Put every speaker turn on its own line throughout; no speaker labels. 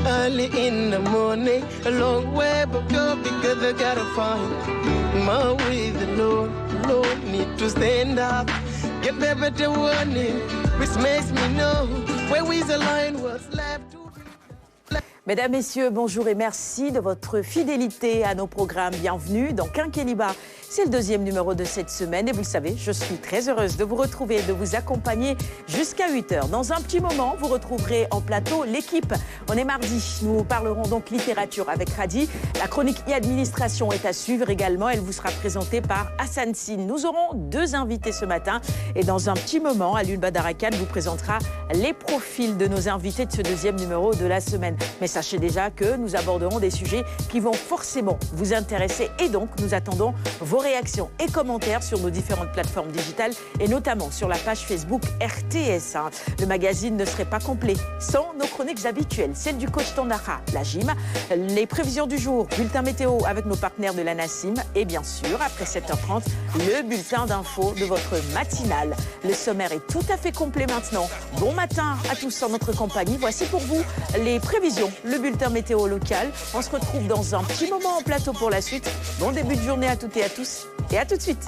early in the morning. A long way but go because I gotta find my way. The Lord need to stand up, get better warning, which makes me know where we the line was left to be.
Mesdames, Messieurs, bonjour et merci de votre fidélité à nos programmes. Bienvenue dans Quinqueliba. C'est le deuxième numéro de cette semaine et vous le savez, je suis très heureuse de vous retrouver, de vous accompagner jusqu'à 8h. Dans un petit moment, vous retrouverez en plateau l'équipe. On est mardi, nous parlerons donc littérature avec Radi. La chronique e-administration est à suivre également. Elle vous sera présentée par Hassan Sine. Nous aurons deux invités ce matin et dans un petit moment, Alioune Badarakan vous présentera les profils de nos invités de ce deuxième numéro de la semaine. Mais sachez déjà que nous aborderons des sujets qui vont forcément vous intéresser et donc nous attendons vos réactions et commentaires sur nos différentes plateformes digitales et notamment sur la page Facebook RTS. Le magazine ne serait pas complet sans nos chroniques habituelles, celle du coach Tandara, la gym, les prévisions du jour, bulletin météo avec nos partenaires de la Nassim et bien sûr, après 7h30, le bulletin d'info de votre matinale. Le sommaire est tout à fait complet maintenant. Bon matin à tous en notre compagnie. Voici pour vous les prévisions, le bulletin météo local. On se retrouve dans un petit moment en plateau pour la suite. Bon début de journée à toutes et à tous. Et à tout de suite.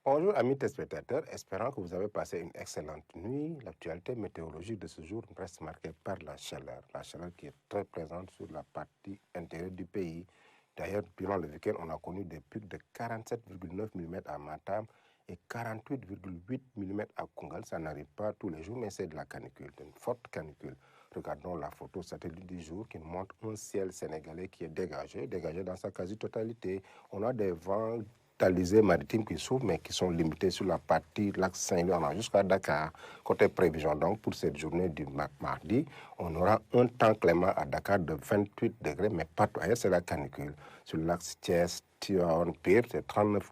Bonjour amis téléspectateurs, espérant que vous avez passé une excellente nuit. L'actualité météorologique de ce jour reste marquée par la chaleur qui est très présente sur la partie intérieure du pays. D'ailleurs, durant le week-end, on a connu des pics de 47,9 mm à Matam et 48,8 mm à Koungheul. Ça n'arrive pas tous les jours, mais c'est de la canicule, une forte canicule. Regardons la photo satellite du jour qui nous montre un ciel sénégalais qui est dégagé dans sa quasi-totalité. On a des vents maritimes qui s'ouvrent, mais qui sont limités sur la partie lac Saint-Louis jusqu'à Dakar. Côté prévision, donc, pour cette journée du mardi, on aura un temps clément à Dakar de 28 degrés, mais partout ailleurs, c'est la canicule. Sur le lac Thiès, Tivaouane, Pire, c'est 39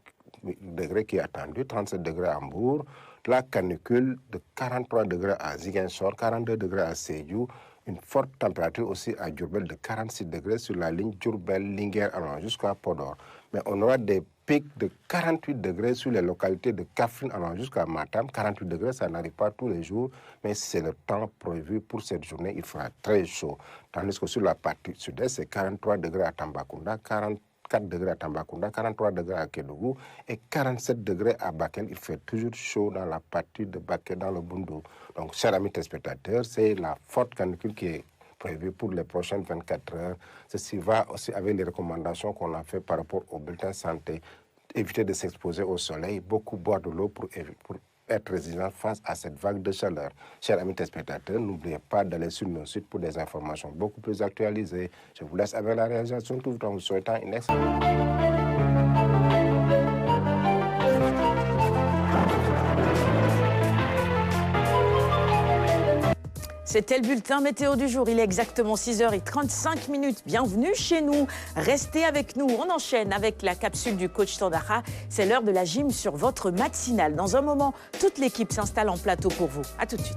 degrés qui est attendu, 37 degrés à Hambourg, la canicule de 43 degrés à Ziguinchor, 42 degrés à Sédhiou, une forte température aussi à Diourbel de 46 degrés sur la ligne Diourbel-Linguère allant jusqu'à Podor. Mais on aura des pics de 48 degrés sur les localités de Kaffrine allant jusqu'à Matam. 48 degrés, ça n'arrive pas tous les jours, mais c'est le temps prévu pour cette journée, il fera très chaud. Tandis que sur la partie sud-est, c'est 43 degrés à Tambacounda, 44 degrés à Tambacounda, 43 degrés à Kédougou et 47 degrés à Bakel. Il fait toujours chaud dans la partie de Bakel, dans le Boundou. Donc, chers amis téléspectateurs, c'est la forte canicule qui est prévue pour les prochaines 24 heures. Ceci va aussi avec les recommandations qu'on a fait par rapport au bulletin santé. Éviter de s'exposer au soleil, beaucoup boire de l'eau pour être résilient face à cette vague de chaleur. Chers amis téléspectateurs, n'oubliez pas d'aller sur nos sites pour des informations beaucoup plus actualisées. Je vous laisse avec la réalisation tout en vous souhaitant une excellente...
C'était le bulletin météo du jour. Il est exactement 6h35. Bienvenue chez nous. Restez avec nous. On enchaîne avec la capsule du coach Tandara. C'est l'heure de la gym sur votre matinale. Dans un moment, toute l'équipe s'installe en plateau pour vous. À tout de suite.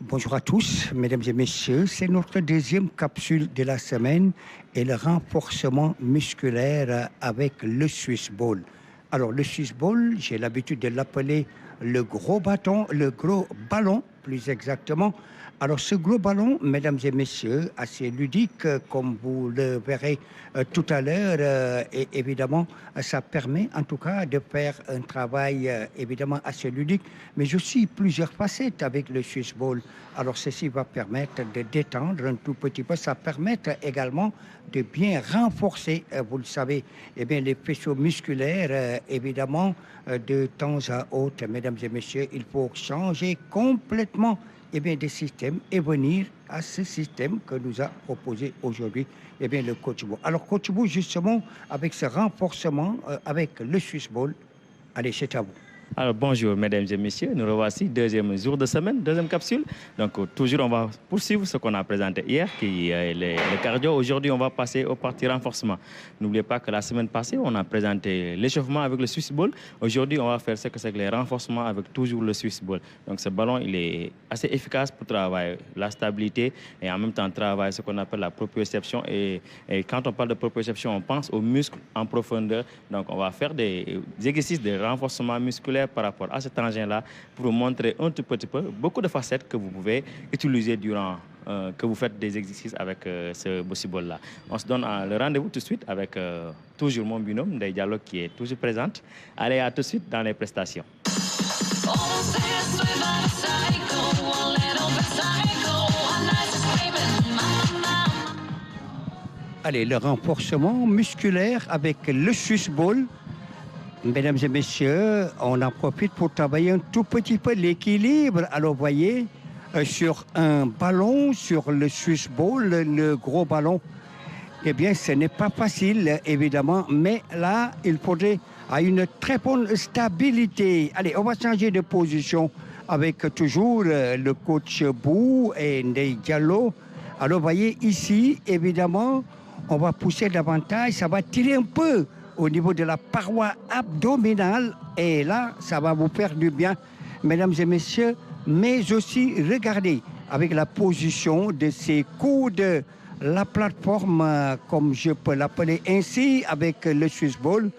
Bonjour à tous, mesdames et messieurs. C'est notre deuxième capsule de la semaine et le renforcement musculaire avec le Swiss Ball. Alors, le Swiss Ball, j'ai l'habitude de l'appeler le gros ballon, plus exactement. Alors, ce gros ballon, mesdames et messieurs, assez ludique, comme vous le verrez tout à l'heure, et évidemment, ça permet en tout cas de faire un travail évidemment assez ludique, mais aussi plusieurs facettes avec le Swiss Ball. Alors, ceci va permettre de détendre un tout petit peu, ça permet également de bien renforcer, vous le savez, eh bien, les faisceaux musculaires, évidemment, de temps à autre, mesdames et messieurs, il faut changer complètement des systèmes et venir à ce système que nous a proposé aujourd'hui le coach Bou. Alors coach Bou, justement, avec ce renforcement avec le Swiss Ball, allez, c'est à vous.
Alors bonjour mesdames et messieurs, nous revoici, deuxième jour de semaine, deuxième capsule. Donc toujours on va poursuivre ce qu'on a présenté hier, qui est le cardio. Aujourd'hui on va passer au parti renforcement. N'oubliez pas que la semaine passée on a présenté l'échauffement avec le Swiss Ball. Aujourd'hui on va faire ce que c'est que les renforcements avec toujours le Swiss Ball. Donc ce ballon il est assez efficace pour travailler la stabilité et en même temps travailler ce qu'on appelle la proprioception. Et quand on parle de proprioception, on pense aux muscles en profondeur. Donc on va faire des exercices de renforcement musculaire par rapport à cet engin-là pour vous montrer un tout petit peu beaucoup de facettes que vous pouvez utiliser durant que vous faites des exercices avec ce bossy-ball-là. On se donne le rendez-vous tout de suite avec toujours mon binôme, Ndeye Diallo, qui est toujours présente. Allez, à tout de suite dans les prestations.
Allez, le renforcement musculaire avec le Swiss Ball. Mesdames et messieurs, on en profite pour travailler un tout petit peu l'équilibre. Alors, vous voyez, sur un ballon, sur le Swiss Ball, le gros ballon, eh bien, ce n'est pas facile, évidemment, mais là, il faudrait une très bonne stabilité. Allez, on va changer de position avec toujours le coach Bou et Ndeye Diallo. Alors, vous voyez, ici, évidemment, on va pousser davantage, ça va tirer un peu au niveau de la paroi abdominale. Et là, ça va vous faire du bien, mesdames et messieurs. Mais aussi, regardez, avec la position de ces coudes, la plateforme, comme je peux l'appeler ainsi, avec le Swiss Ball,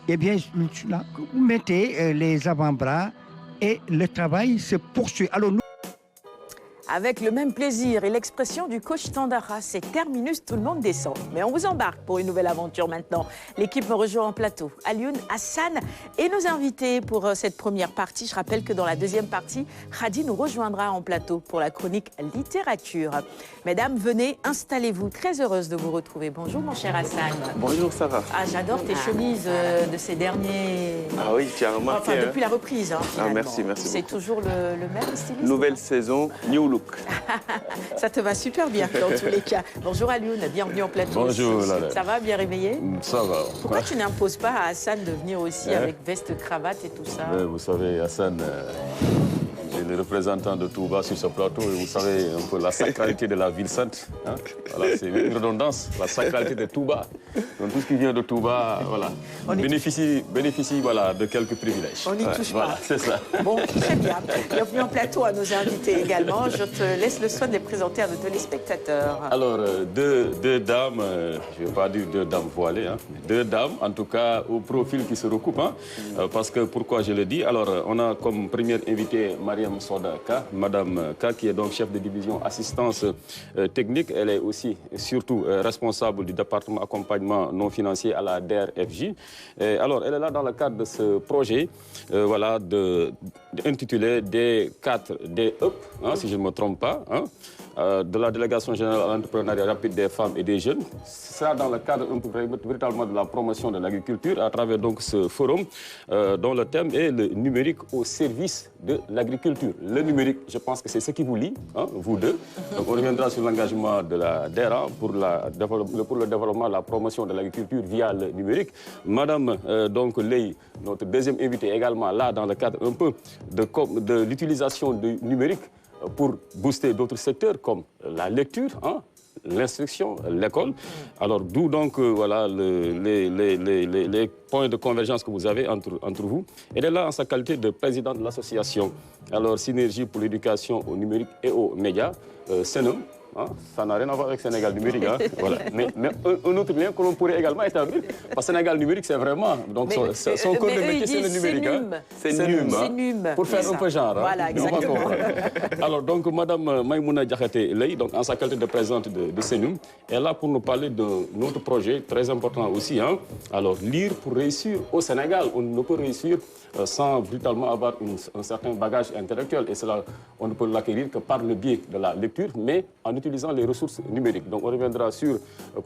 eh bien, vous mettez les avant-bras et le travail se poursuit. Alors,
Avec le même plaisir et l'expression du coach Tandara, c'est terminus, tout le monde descend. Mais on vous embarque pour une nouvelle aventure maintenant. L'équipe me rejoint en plateau. Alioune, Hassan et nos invités pour cette première partie. Je rappelle que dans la deuxième partie, Khadi nous rejoindra en plateau pour la chronique littérature. Mesdames, venez, installez-vous. Très heureuse de vous retrouver. Bonjour mon cher Hassan.
Bonjour Sarah.
Ah, j'adore tes chemises de ces derniers...
Ah oui, tu as remarqué.
Enfin, depuis la reprise, finalement.
Merci
C'est toujours le même styliste.
Nouvelle saison, new look.
Ça te va super bien dans tous les cas. Bonjour Alioune, bienvenue en plateau.
Bonjour Lala.
Ça va, bien réveillé?
Ça va.
Pourquoi tu n'imposes pas à Hassan de venir aussi avec veste, cravate et tout ça?
Vous savez, Hassan, j'ai le représentant de Touba sur ce plateau et vous savez un peu la sacralité de la ville sainte. Hein? Voilà, c'est une redondance, la sacralité de Touba. Donc tout ce qui vient de Touba, voilà, bénéficie voilà, de quelques privilèges.
On n'y touche
voilà,
pas.
C'est ça.
Bon, très bien. Bienvenue en plateau à nos invités également. Je te laisse le soin de les présenter à nos téléspectateurs.
Alors, deux dames, je ne vais pas dire deux dames voilées, hein, deux dames, en tout cas, au profil qui se recoupent. Hein, parce que, pourquoi je le dis? Alors, on a comme première invitée Mariam Soda Ka, Madame Ka, qui est donc chef de division assistance technique. Elle est aussi, surtout, responsable du département accompagnement non financier à la DER/FJ. Alors, elle est là dans le cadre de ce projet, voilà, intitulé D4DUP, hein, si je ne me trompe pas, hein, de la délégation générale à l'entrepreneuriat rapide des femmes et des jeunes. Ça dans le cadre véritablement de la promotion de l'agriculture à travers donc ce forum dont le thème est le numérique au service de l'agriculture. Le numérique, je pense que c'est ce qui vous lie, hein, vous deux. Donc on reviendra sur l'engagement de la DERA pour le développement, la promotion de l'agriculture via le numérique. Madame donc Ley, notre deuxième invitée également là dans le cadre un peu de l'utilisation du numérique pour booster d'autres secteurs comme la lecture, hein, l'instruction, l'école. Alors d'où donc voilà les points de convergence que vous avez entre vous. Elle est là en sa qualité de présidente de l'association alors Synergie pour l'éducation au numérique et aux médias, SENUM. Hein, ça n'a rien à voir avec Sénégal numérique. Hein, voilà. Mais un autre lien que l'on pourrait également établir, parce que Sénégal numérique, c'est vraiment donc son cœur de métier, c'est le numérique.
C'est
NUM. Pour faire un peu genre.
Voilà,
hein,
exactement.
Alors, donc, Madame Maïmouna Diakhaté Ley, donc en sa qualité de présidente de SENUM, est là pour nous parler d'un autre projet très important aussi. Hein. Alors, lire pour réussir au Sénégal. On ne peut réussir sans brutalement avoir un certain bagage intellectuel. Et cela, on ne peut l'acquérir que par le biais de la lecture, mais en utilisant les ressources numériques. Donc, on reviendra sur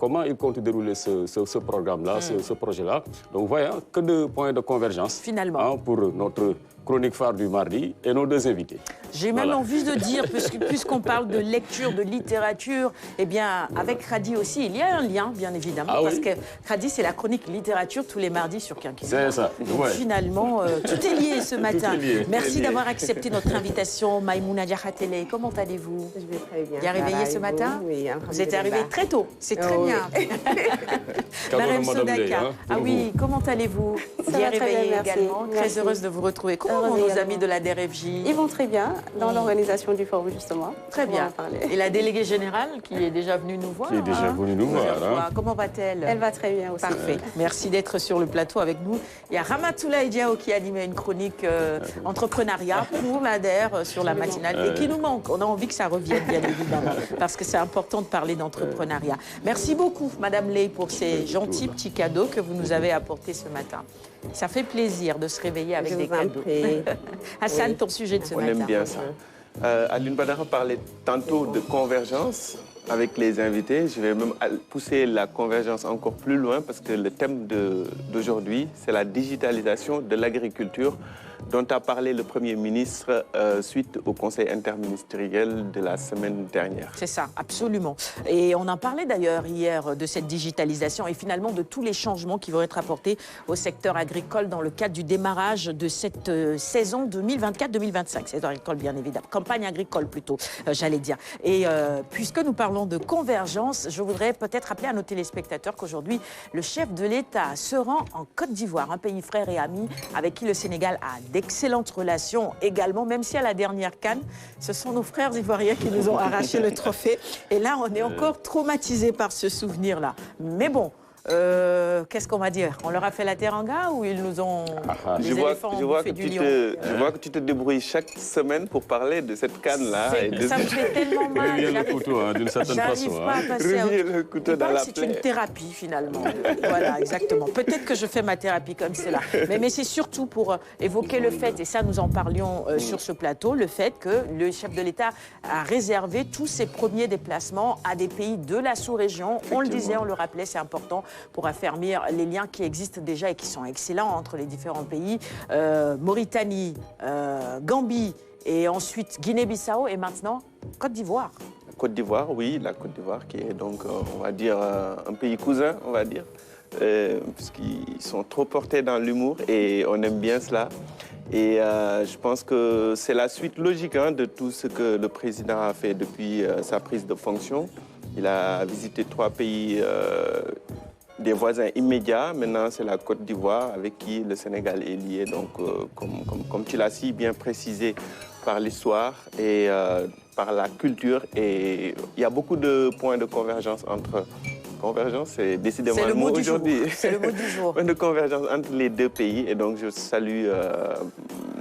comment il compte dérouler ce programme-là, ce projet-là. Donc, vous voyez, que de points de convergence
finalement
pour notre chronique phare du mardi et nos deux invités.
J'ai même envie de dire, puisqu'on parle de lecture, de littérature, eh bien, avec Khady aussi, il y a un lien, bien évidemment, parce que Khady, c'est la chronique littérature tous les mardis sur Quinquilibre.
C'est ça.
Donc, finalement, tout est lié ce matin.
Lié.
Merci d'avoir accepté notre invitation. Maïmouna Diakhatele, comment allez-vous?
Je vais très bien.
Bien réveillé ce matin?
Oui,
vous êtes arrivé très tôt, c'est très bien. Marem Sodaka, oui, comment allez-vous? Bien réveillé également, très heureuse de vous retrouver. Comment vont nos amis de la DRFJ?
Ils vont très bien dans l'organisation du forum, justement.
Très bien. Et la déléguée générale qui est déjà venue nous voir.
Qui est déjà venue nous voir.
Comment va-t-elle?
Elle va très bien aussi.
Parfait. Merci d'être sur le plateau avec nous. Il y a Ramatoulaye Diao qui animait une chronique entrepreneuriat pour l'ADER sur la matinale et qui nous manque. On a envie que ça revienne, bien évidemment, parce que c'est important de parler d'entrepreneuriat. Merci beaucoup, Madame Ley, pour ces gentils petits cadeaux que vous nous avez apportés ce matin. Ça fait plaisir de se réveiller avec des cadeaux. Hassan, ton sujet de ce matin.
On aime bien ça. Aline Badara parlait tantôt de convergence avec les invités. Je vais même pousser la convergence encore plus loin parce que le thème d'aujourd'hui, c'est la digitalisation de l'agriculture dont a parlé le Premier ministre suite au Conseil interministériel de la semaine dernière.
C'est ça, absolument. Et on en parlait d'ailleurs hier de cette digitalisation et finalement de tous les changements qui vont être apportés au secteur agricole dans le cadre du démarrage de cette saison 2024-2025. Saison agricole, bien évidemment. Campagne agricole plutôt, j'allais dire. Et puisque nous parlons de convergence, je voudrais peut-être rappeler à nos téléspectateurs qu'aujourd'hui, le chef de l'État se rend en Côte d'Ivoire, un pays frère et ami avec qui le Sénégal a d'excellentes relations également, même si à la dernière CAN, ce sont nos frères ivoiriens qui nous ont arraché le trophée. Et là, on est encore traumatisés par ce souvenir-là. Mais bon, qu'est-ce qu'on va dire? On leur a fait la teranga ou ils nous ont...
Je vois que tu te débrouilles chaque semaine pour parler de cette canne-là.
Ça me fait tellement mal.
Reviens le couteau, d'une certaine façon.
J'arrive pas à passer
le couteau dans la plaie.
C'est une thérapie, finalement. Voilà, exactement. Peut-être que je fais ma thérapie comme cela. Mais c'est surtout pour évoquer le fait, et ça nous en parlions sur ce plateau, le fait que le chef de l'État a réservé tous ses premiers déplacements à des pays de la sous-région. On le disait, on le rappelait, c'est important pour affermir les liens qui existent déjà et qui sont excellents entre les différents pays. Mauritanie, Gambie et ensuite Guinée-Bissau et maintenant Côte d'Ivoire.
Côte d'Ivoire, oui, la Côte d'Ivoire qui est donc, on va dire, un pays cousin, on va dire, puisqu'ils sont trop portés dans l'humour et on aime bien cela. Et je pense que c'est la suite logique de tout ce que le président a fait depuis sa prise de fonction. Il a visité 3 pays des voisins immédiats. Maintenant, c'est la Côte d'Ivoire avec qui le Sénégal est lié. Donc, comme tu l'as si bien précisé, par l'histoire et par la culture. Et il y a beaucoup de points de convergence entre... Convergence, c'est décidément le mot aujourd'hui.
C'est le mot du jour.
Point de convergence entre les deux pays. Et donc, je salue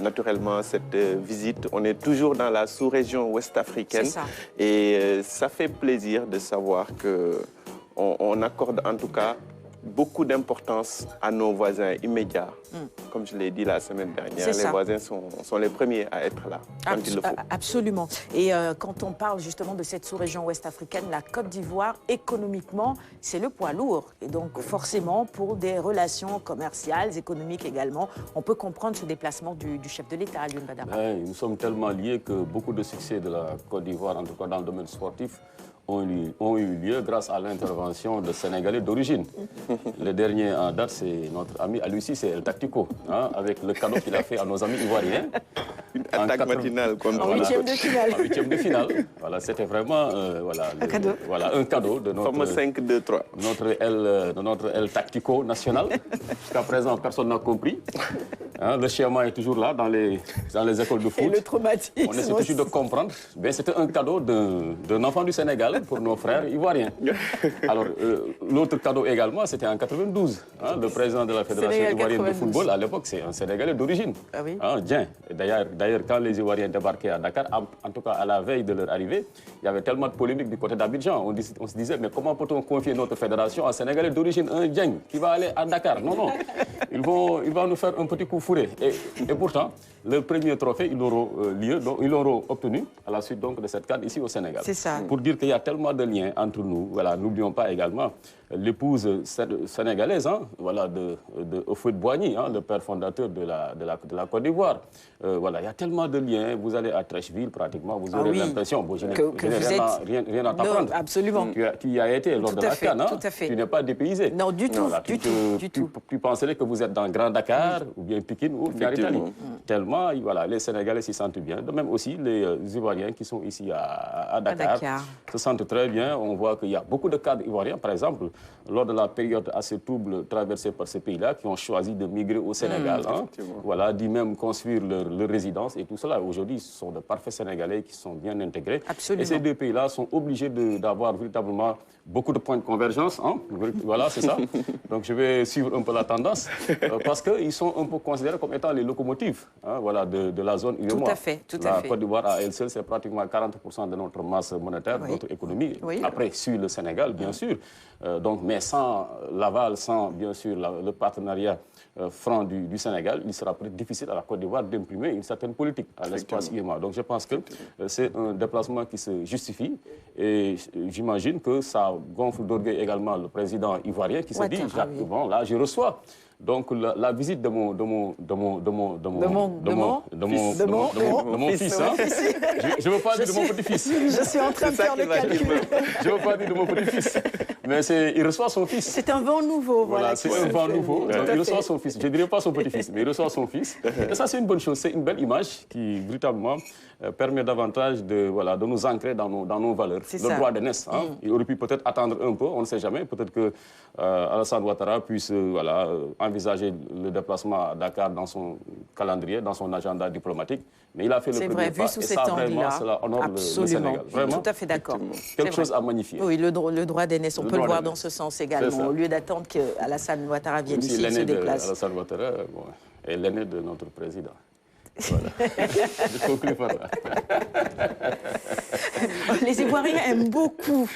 naturellement cette visite. On est toujours dans la sous-région ouest-africaine. Et ça fait plaisir de savoir qu'on accorde en tout cas beaucoup d'importance à nos voisins immédiats. Comme je l'ai dit la semaine dernière, les voisins sont les premiers à être là quand il le faut.
Absolument. Et quand on parle justement de cette sous-région ouest-africaine, la Côte d'Ivoire, économiquement, c'est le poids lourd. Et donc forcément, pour des relations commerciales, économiques également, on peut comprendre ce déplacement du chef de l'État, Alioune Badara.
Nous sommes tellement liés que beaucoup de succès de la Côte d'Ivoire, en tout cas dans le domaine sportif, ont eu lieu grâce à l'intervention de Sénégalais d'origine. Le dernier en date, c'est notre ami Alusi, c'est El Tactico, avec le cadeau qu'il a fait à nos amis ivoiriens.
Une attaque matinale contre
en 8e de finale.
En 8e de finale. Voilà, c'était vraiment un cadeau de notre
5-2-3.
Notre El Tactico national. Jusqu'à présent, personne n'a compris. Le schéma est toujours là dans les écoles de foot.
Et le traumatisme.
On essaie toujours de comprendre. C'était un cadeau d'un enfant du Sénégal pour nos frères ivoiriens. Alors, l'autre cadeau également, c'était en 92. Le président de la Fédération ivoirienne de football, à l'époque, c'est un Sénégalais d'origine.
Ah oui.
D'ailleurs, quand les Ivoiriens débarquaient à Dakar, en tout cas à la veille de leur arrivée, il y avait tellement de polémiques du côté d'Abidjan. On se disait, mais comment peut-on confier notre fédération à un Sénégalais d'origine, un Dieng, qui va aller à Dakar? Non, non. Il va nous faire un petit coup fou pourraient. Et pourtant, le premier trophée, ils l'auront obtenu à la suite donc, de cette CAN ici au Sénégal.
C'est ça.
Pour dire qu'il y a tellement de liens entre nous. Voilà, n'oublions pas également l'épouse sénégalaise, hein, voilà, de Houphouët-Boigny, hein, le père fondateur de la Côte d'Ivoire. Voilà, il y a tellement de liens. Vous allez à Trècheville, pratiquement, vous aurez l'impression, bon, je n'ai rien à t'apprendre.
Absolument.
Tu y as été lors de la CAN, hein, tu n'es pas dépaysé.
Non, du tout,
Tu penserais que vous êtes dans Grand Dakar, ou bien Pikine, ou bien Italie. Tellement, voilà, les Sénégalais s'y sentent bien. De même aussi, les Ivoiriens qui sont ici à Dakar se sentent très bien. On voit qu'il y a beaucoup de cadres ivoiriens, par exemple, lors de la période assez trouble traversée par ces pays-là, qui ont choisi de migrer au Sénégal, hein, voilà, d'y même construire leur résidence et tout cela. Aujourd'hui, ce sont de parfaits Sénégalais qui sont bien intégrés.
Absolument.
Et ces deux pays-là sont obligés d'avoir véritablement beaucoup de points de convergence. Hein. Voilà, c'est ça. Donc, je vais suivre un peu la tendance parce qu'ils sont un peu considérés comme étant les locomotives, hein, voilà, de la zone UEMOA.
Tout à fait.
La Côte d'Ivoire, à elle seule, c'est pratiquement 40% de notre masse monétaire, de notre économie. Après, sur le Sénégal, bien sûr. Donc, mais sans l'aval, sans, bien sûr, le partenariat franc du Sénégal, il sera peut-être difficile à la Côte d'Ivoire d'imprimer une certaine politique à l'espace UEMOA. Donc, je pense que c'est un déplacement qui se justifie. Et j'imagine que ça gonfle d'orgueil également le président ivoirien qui se dit, bon, là, je reçois. Donc la visite de mon fils. Hein. Je ne veux pas dire de mon petit-fils.
Je suis en train de faire le calcul.
Je ne veux pas dire de mon petit-fils. Mais il reçoit son fils.
C'est un vent nouveau.
Voilà, c'est un vent nouveau. Il reçoit son fils. Je ne dirais pas son petit-fils, mais il reçoit son fils. Et ça, c'est une bonne chose. C'est une belle image qui, véritablement, permet davantage de nous ancrer dans nos valeurs. Le droit d'aînesse. Hein. Il aurait pu peut-être attendre un peu, on ne sait jamais. Peut-être que Alassane Ouattara puisse envisager le déplacement à Dakar dans son calendrier, dans son agenda diplomatique. Mais il a fait le premier pas.
Sous
et
cet
ça, vraiment, cela honore le Sénégal. Vraiment,
tout à fait d'accord.
Quelque chose à magnifier.
Oui, le droit d'aînesse, on peut le voir dans ce sens également. Au lieu d'attendre qu'Alassane Ouattara vienne ici, il se déplace.
Alassane Ouattara est l'aîné de notre président. Voilà. Je conclue par là.
Les Ivoiriens aiment beaucoup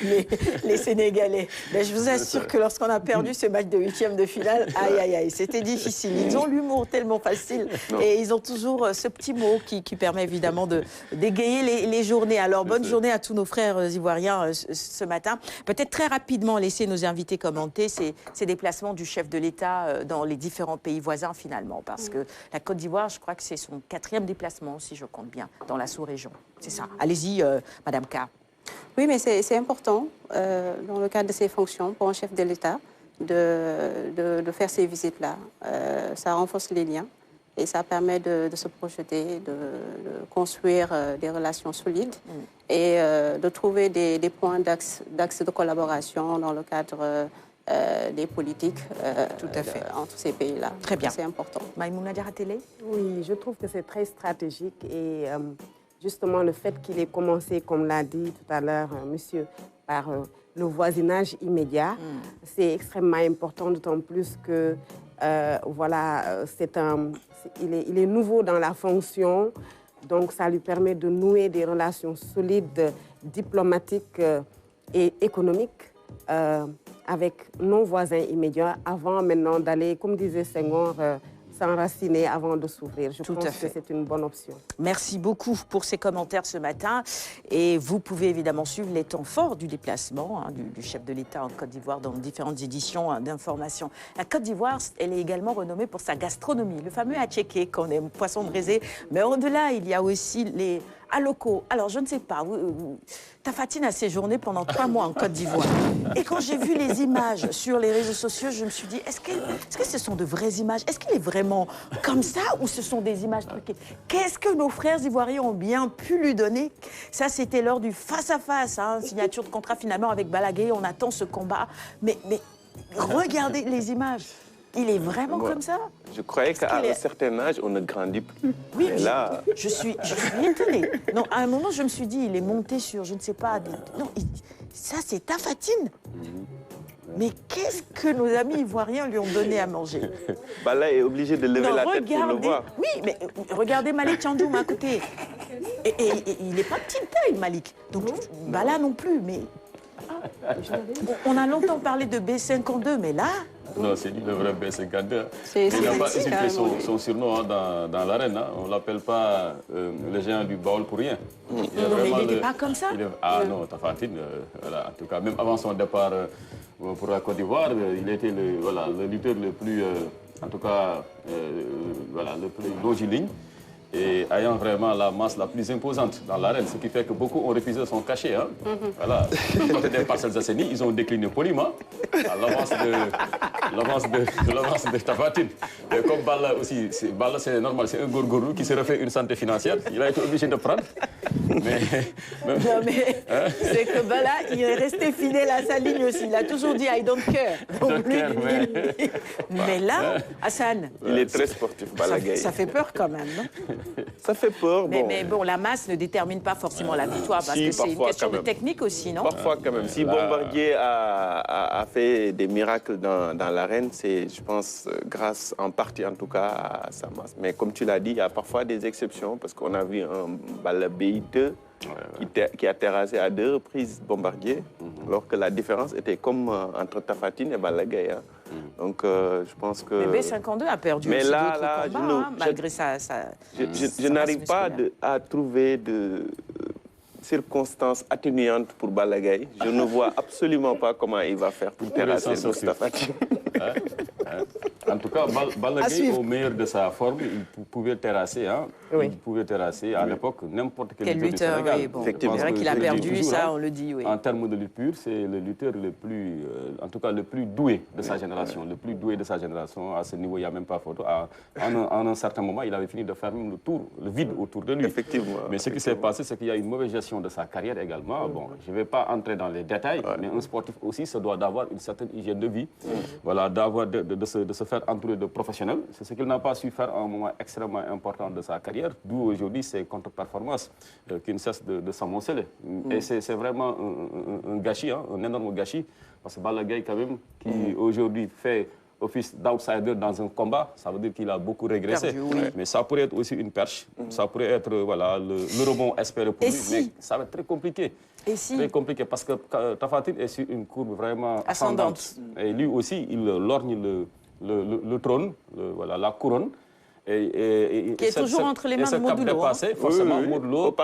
les Sénégalais. Mais je vous assure que lorsqu'on a perdu ce match de 8e de finale, aïe, aïe, aïe, c'était difficile. Ils ont l'humour tellement facile et ils ont toujours ce petit mot qui permet évidemment d'égayer les journées. Alors, bonne journée à tous nos frères ivoiriens ce matin. Peut-être très rapidement laisser nos invités commenter ces déplacements du chef de l'État dans les différents pays voisins finalement. Parce que la Côte d'Ivoire, je crois que c'est son 4e déplacement, si je compte bien, dans la sous-région. C'est ça. Allez-y, Madame K.
Oui, mais c'est important, dans le cadre de ses fonctions, pour un chef de l'État, de faire ces visites-là. Ça renforce les liens et ça permet de se projeter, de construire des relations solides et de trouver des points d'axe de collaboration dans le cadre des politiques entre ces pays-là.
Très bien.
C'est important.
Maïmouna Diarra-Télé ?
Oui, je trouve que c'est très stratégique et justement le fait qu'il ait commencé, comme l'a dit tout à l'heure monsieur, par le voisinage immédiat, c'est extrêmement important, d'autant plus que voilà, il est nouveau dans la fonction, donc ça lui permet de nouer des relations solides, diplomatiques et économiques avec nos voisins immédiats, avant maintenant d'aller, comme disait Senghor, s'enraciner avant de s'ouvrir. Je pense que c'est une bonne option.
Merci beaucoup pour ces commentaires ce matin. Et vous pouvez évidemment suivre les temps forts du déplacement du chef de l'État en Côte d'Ivoire dans différentes éditions d'information. La Côte d'Ivoire, elle est également renommée pour sa gastronomie, le fameux attiéké qu'on aime, poisson braisé. Mais au-delà, il y a aussi les alocos. Alors, je ne sais pas, Tafatine a séjourné pendant 3 mois en Côte d'Ivoire. Et quand j'ai vu les images sur les réseaux sociaux, je me suis dit, est-ce que ce sont de vraies images? Est-ce qu'il est vraiment comme ça ou ce sont des images truquées? Qu'est-ce que nos frères ivoiriens ont bien pu lui donner? Ça, c'était lors du face-à-face, signature de contrat finalement avec Balaguer. On attend ce combat. Mais regardez les images. Il est vraiment comme ça?
Je croyais qu'à un certain âge, on ne grandit plus.
Oui,
mais là...
je suis étonnée. Non, à un moment, je me suis dit, il est monté sur, je ne sais pas... Non, ça, c'est Tafatine. Mais qu'est-ce que nos amis ivoiriens lui ont donné à manger?
Là, il est obligé de lever la tête pour le voir.
Oui, mais regardez Malik Tchandoum à côté. Et il n'est pas petite taille, Malik. Donc, là non plus, mais... On a longtemps parlé de B52, mais là,
Non, c'est lui le vrai B52.
C'est
il n'a pas hésité
carrément
son surnom dans l'arène. Hein. On ne l'appelle pas le géant du Baol pour rien.
Non, mais il n'était pas comme ça.
Ah non, Tapha Tine, voilà, en tout cas, même avant son départ pour la Côte d'Ivoire, il était le lutteur le plus, en tout cas, le plus longiligne. Et ayant vraiment la masse la plus imposante dans l'arène, ce qui fait que beaucoup ont refusé son cachet. Hein. Voilà. Du côté des Parcelles Assainies, ils ont décliné poliment à l'avance de Tapha Tine. Et comme Balla aussi, Balla c'est normal, c'est un gorgorou qui se refait une santé financière, il a été obligé de prendre. Mais
c'est que Balla, il est resté fidèle à sa ligne aussi. Il a toujours dit I don't care. Donc, mais là, Hassan,
il est très sportif, Balla Gaye.
Ça fait peur quand même, non?
Ça fait peur.
Mais bon, la masse ne détermine pas forcément la victoire, parce que c'est une question de technique aussi, non?
Parfois quand même. Si Bombardier a fait des miracles dans l'arène, c'est, je pense, grâce en partie en tout cas à sa masse. Mais comme tu l'as dit, il y a parfois des exceptions, parce qu'on a vu un Balla BI2 qui a terrassé à 2 reprises Bombardier, alors que la différence était comme entre Tapha Tine et Balla Gaye. Hein. Donc je pense que...
Mais B52 a perdu aussi d'autres combats, malgré ça.
Je n'arrive pas à trouver de circonstances atténuantes pour Balla Gaye. Je ne vois absolument pas comment il va faire pour terrasser Tapha Tine.
En tout cas, Balla Gaye, au meilleur de sa forme, il pouvait terrasser. Hein. Oui. Il pouvait terrasser à l'époque n'importe quel lutteur du Sénégal.
Oui, bon. C'est vrai qu'il a perdu, ça, on le dit. Oui.
En termes de lutte pure, c'est le lutteur le plus, en tout cas le plus doué de sa génération. Le plus doué de sa génération. À ce niveau, il n'y a même pas photo. En un certain moment, il avait fini de faire même le vide autour de lui.
Effectivement.
Mais ce qui s'est passé, c'est qu'il y a une mauvaise gestion de sa carrière également. Bon, je ne vais pas entrer dans les détails, mais un sportif aussi se doit d'avoir une certaine hygiène de vie. Voilà, de se faire entourer de professionnels. C'est ce qu'il n'a pas su faire à un moment extrêmement important de sa carrière, d'où aujourd'hui ses contre-performances qui ne cessent de s'amonceler. Et c'est vraiment un gâchis, hein, un énorme gâchis, parce que Balla Gaye, quand même, qui aujourd'hui fait office d'outsider dans un combat, ça veut dire qu'il a beaucoup régressé. Mais ça pourrait être aussi une perche, ça pourrait être le rebond espéré pour lui, mais ça va être très compliqué. Très compliqué, parce que Tapha Tine est sur une courbe vraiment ascendante. Et lui aussi, il lorgne le trône, la couronne.
Qui est toujours entre les mains de Modou Lo.
Dépassé, forcément, Modou Lo,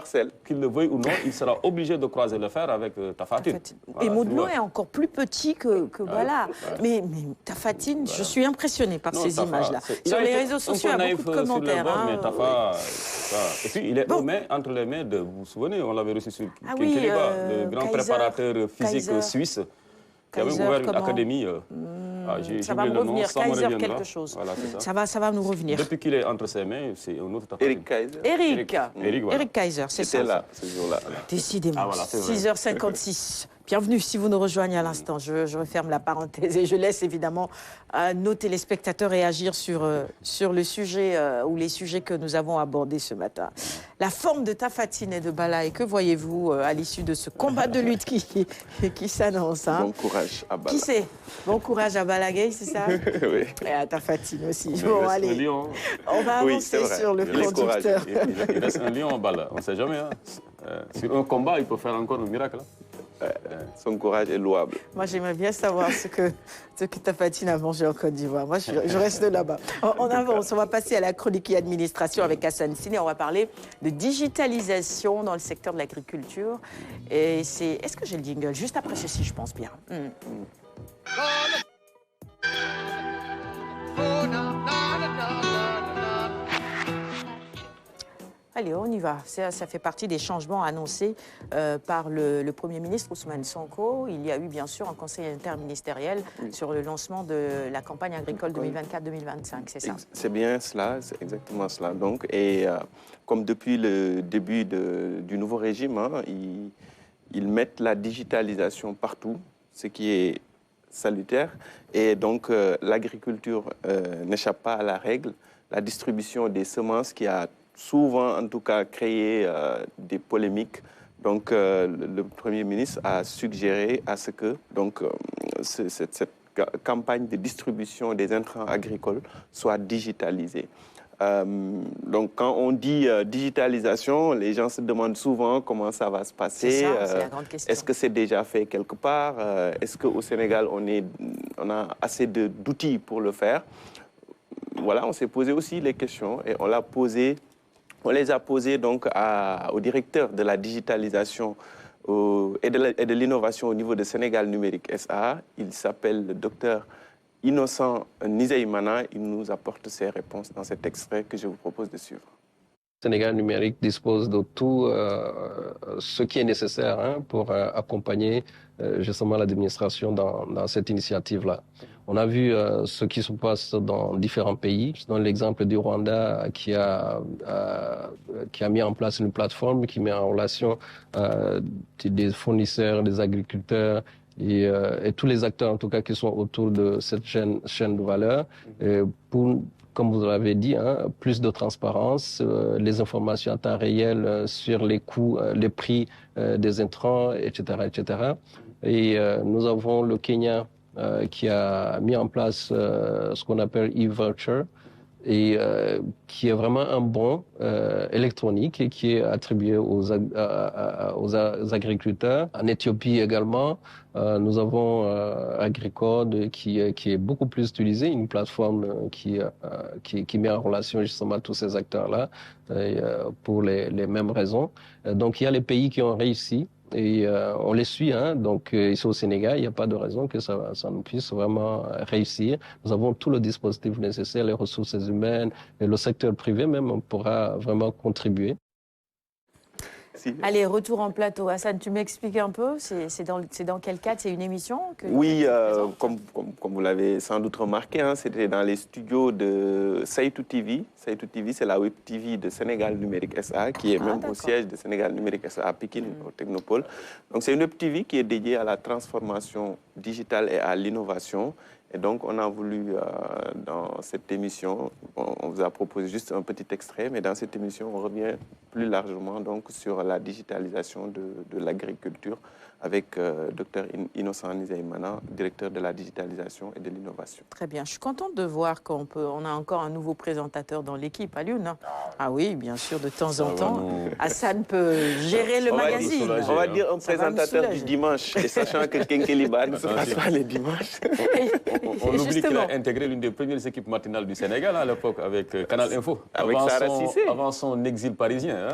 qu'il le veuille ou non, il sera obligé de croiser le fer avec Tapha Tine.
Et Modou Lo est encore plus petit que Balla. Mais Tapha Tine, je suis impressionnée par ces images-là. Sur les réseaux sociaux, il y a beaucoup de commentaires.
Mais Tapha, et puis il est entre les mains de, vous vous souvenez, on l'avait reçu sur Kinkeliba, le grand préparateur physique suisse, qui avait ouvert une académie.
Ça va me revenir, Kaiser quelque chose. Voilà, ça va nous revenir.
Depuis qu'il est entre ses mains, c'est un autre Tapha Tine.
Eric Kaiser.
Eric Kaiser, c'est ça.
C'était là, ce jour-là.
Décidément, 6h56. Bienvenue si vous nous rejoignez à l'instant. Je referme la parenthèse et je laisse évidemment nos téléspectateurs réagir sur le sujet ou les sujets que nous avons abordés ce matin. La forme de Tapha Tine et de Balla, et que voyez-vous à l'issue de ce combat de lutte qui s'annonce, hein?
Bon courage à Balla.
Qui c'est? Bon courage à Balla Gaye, c'est ça?
Oui.
Et à Tapha Tine aussi. Bon, allez, on va avancer sur le conducteur.
Il reste un lion en Balla, on ne sait jamais. Hein. Sur un combat, il peut faire encore un miracle.
Son courage est louable.
Moi, j'aimerais bien savoir ce que Tapha Tine a mangé en Côte d'Ivoire. Moi, je reste là-bas. On avance, on va passer à la chronique et administration avec Hassan Sine. On va parler de digitalisation dans le secteur de l'agriculture. Et est-ce que j'ai le jingle? Juste après ceci, je pense bien. Allez, on y va. Ça fait partie des changements annoncés par le Premier ministre Ousmane Sonko. Il y a eu bien sûr un conseil interministériel sur le lancement de la campagne agricole 2024-2025, c'est ça?
C'est bien cela, c'est exactement cela. Donc, et comme depuis le début du nouveau régime, hein, ils mettent la digitalisation partout, ce qui est salutaire. Et donc, l'agriculture n'échappe pas à la règle. La distribution des semences qui a souvent, en tout cas, créé des polémiques. Donc, le Premier ministre a suggéré à ce que cette campagne de distribution des intrants agricoles soit digitalisée. Donc, quand on dit digitalisation, les gens se demandent souvent comment ça va se passer.
C'est ça, c'est la grande question.
Est-ce que c'est déjà fait quelque part? Est-ce qu'au Sénégal, on a assez d'outils pour le faire? Voilà, on s'est posé aussi les questions et on les a posées donc au directeur de la digitalisation et de l'innovation au niveau de Sénégal Numérique SA. Il s'appelle le docteur Innocent Nizeimana. Il nous apporte ses réponses dans cet extrait que je vous propose de suivre.
Sénégal Numérique dispose de tout ce qui est nécessaire pour accompagner justement l'administration dans cette initiative-là. On a vu ce qui se passe dans différents pays. Je donne l'exemple du Rwanda qui a mis en place une plateforme qui met en relation des fournisseurs, des agriculteurs, et tous les acteurs en tout cas qui sont autour de cette chaîne de valeur pour, comme vous l'avez dit, plus de transparence, les informations à temps réel sur les coûts, les prix des intrants, etc., etc. Et nous avons le Kenya qui a mis en place ce qu'on appelle e-voucher, et qui est vraiment un bon électronique et qui est attribué aux agriculteurs. En Éthiopie également, nous avons Agricode qui est beaucoup plus utilisé, une plateforme qui met en relation justement tous ces acteurs-là pour les mêmes raisons. Donc il y a les pays qui ont réussi. Et on les suit, donc ici au Sénégal, il n'y a pas de raison que ça ne puisse vraiment réussir. Nous avons tout le dispositif nécessaire, les ressources humaines, et le secteur privé même pourra vraiment contribuer.
Allez, retour en plateau. Hassan, tu m'expliques un peu, c'est dans quel cadre? C'est une émission que
Oui, comme vous l'avez sans doute remarqué, c'était dans les studios de Saitou TV. Saitou TV, c'est la web TV de Sénégal Numérique SA, qui est même au siège de Sénégal Numérique SA à Pékin, au Technopole. Donc c'est une web TV qui est dédiée à la transformation digitale et à l'innovation. Et donc, on a voulu, dans cette émission, on vous a proposé juste un petit extrait, mais dans cette émission, on revient plus largement donc, sur la digitalisation de l'agriculture avec Dr Innocent Nizeimana, directeur de la digitalisation et de l'innovation.
Très bien. Je suis contente de voir qu'on a encore un nouveau présentateur dans l'équipe, Alioune. Ah oui, bien sûr, de temps en temps. Hassan peut gérer le magazine.
On va dire un présentateur du dimanche, et sachant que Kenkeliba ne se passe pas les dimanches.
On oublie qu'il a intégré l'une des premières équipes matinales du Sénégal à l'époque avec Canal Info.
Avec Sarah Cissé.
Avant son exil parisien.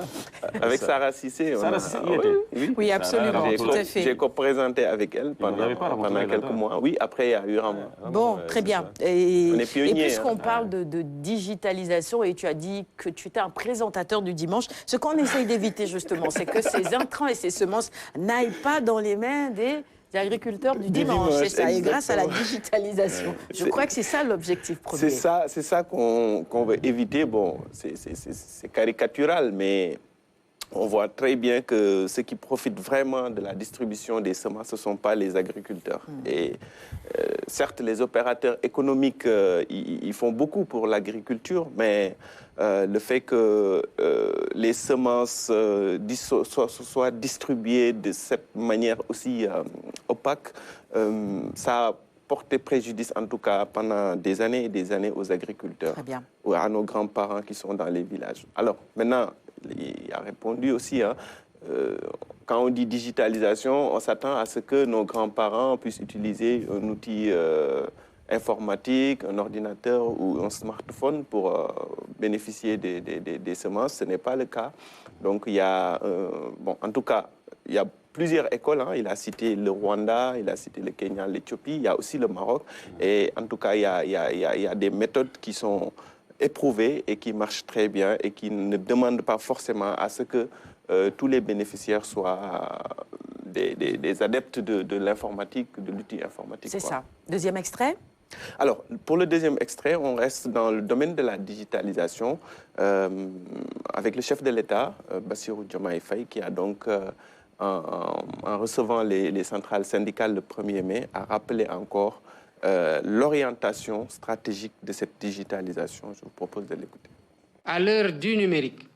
Avec Sarah Cissé.
Sarah Cissé,
oui, absolument, tout à fait.
J'ai co-présenté avec elle pendant quelques mois. Oui, après il y a eu Rama.
Bon, très bien. Et puisqu'on
hein.
parle de digitalisation, et tu as dit que tu étais un présentateur du dimanche, ce qu'on essaye d'éviter justement, c'est que ces intrants et ces semences n'aillent pas dans les mains des agriculteurs du dimanche, c'est ça, et grâce à la digitalisation. Je crois que c'est ça l'objectif premier.
C'est ça qu'on veut éviter. Bon, c'est caricatural, mais on voit très bien que ceux qui profitent vraiment de la distribution des semences, ce ne sont pas les agriculteurs. Et certes, les opérateurs économiques, ils font beaucoup pour l'agriculture, mais le fait que les semences soient distribuées de cette manière aussi opaque, ça a porté préjudice, en tout cas, pendant des années et des années aux agriculteurs, ou à nos grands-parents qui sont dans les villages. Alors, maintenant, il a répondu aussi, quand on dit digitalisation, on s'attend à ce que nos grands-parents puissent utiliser un outil informatique, un ordinateur ou un smartphone pour bénéficier des semences. Ce n'est pas le cas. Donc, il y a, en tout cas, il y a plusieurs écoles. Il a cité le Rwanda, il a cité le Kenya, l'Éthiopie, il y a aussi le Maroc. Et en tout cas, il y a des méthodes qui sont éprouvées et qui marchent très bien et qui ne demandent pas forcément à ce que tous les bénéficiaires soient des adeptes de l'informatique, de l'outil informatique.
C'est ça. Deuxième extrait.
Alors, pour le deuxième extrait, on reste dans le domaine de la digitalisation avec le chef de l'État, Bassirou Diomaye Faye, qui a donc, en recevant les centrales syndicales le 1er mai, a rappelé encore l'orientation stratégique de cette digitalisation. Je vous propose de l'écouter.
À l'heure du numérique,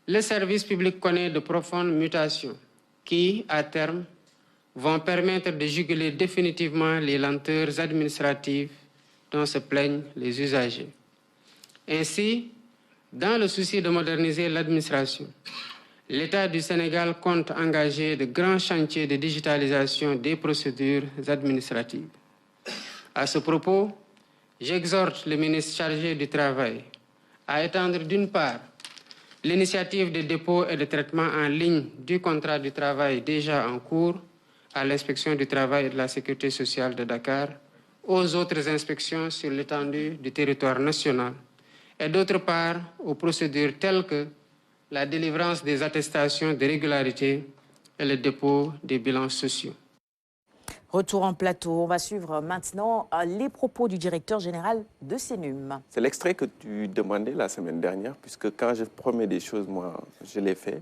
le service public connaît de profondes mutations qui, à terme, vont permettre de juguler définitivement les lenteurs administratives dont se plaignent les usagers. Ainsi, Dans le souci de moderniser l'administration, l'État du Sénégal compte engager de grands chantiers de digitalisation des procédures administratives. À ce propos, j'exhorte le ministre chargé du Travail à étendre d'une part l'initiative de dépôt et de traitement en ligne du contrat du travail déjà en cours à l'inspection du travail et de la sécurité sociale de Dakar, aux autres inspections sur l'étendue du territoire national, et d'autre part aux procédures telles que la délivrance des attestations de régularité et le dépôt des bilans sociaux.
Retour en plateau. On va suivre maintenant les propos du directeur général de CNUM.
C'est l'extrait que tu demandais la semaine dernière, puisque quand je promets des choses, moi, je les fais.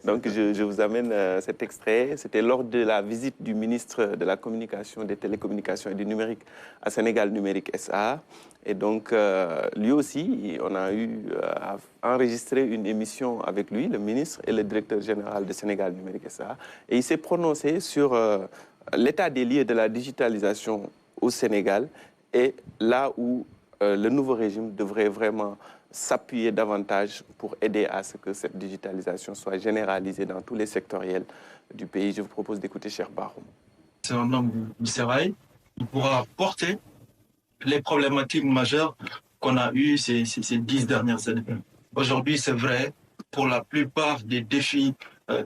Donc, je vous amène cet extrait. C'était lors de la visite du ministre de la Communication, des Télécommunications et du Numérique à Sénégal Numérique SA. Et donc, lui aussi, on a eu à enregistrer une émission avec lui, le ministre et le directeur général de Sénégal Numérique SA. Et il s'est prononcé sur l'état des lieux de la digitalisation au Sénégal et là où le nouveau régime devrait vraiment s'appuyer davantage pour aider à ce que cette digitalisation soit généralisée dans tous les sectoriels du pays. Je vous propose d'écouter Cheikh Bahoum.
C'est un homme du sérail. Il pourra porter les problématiques majeures qu'on a eues ces 10 dernières années. Aujourd'hui, c'est vrai, pour la plupart des défis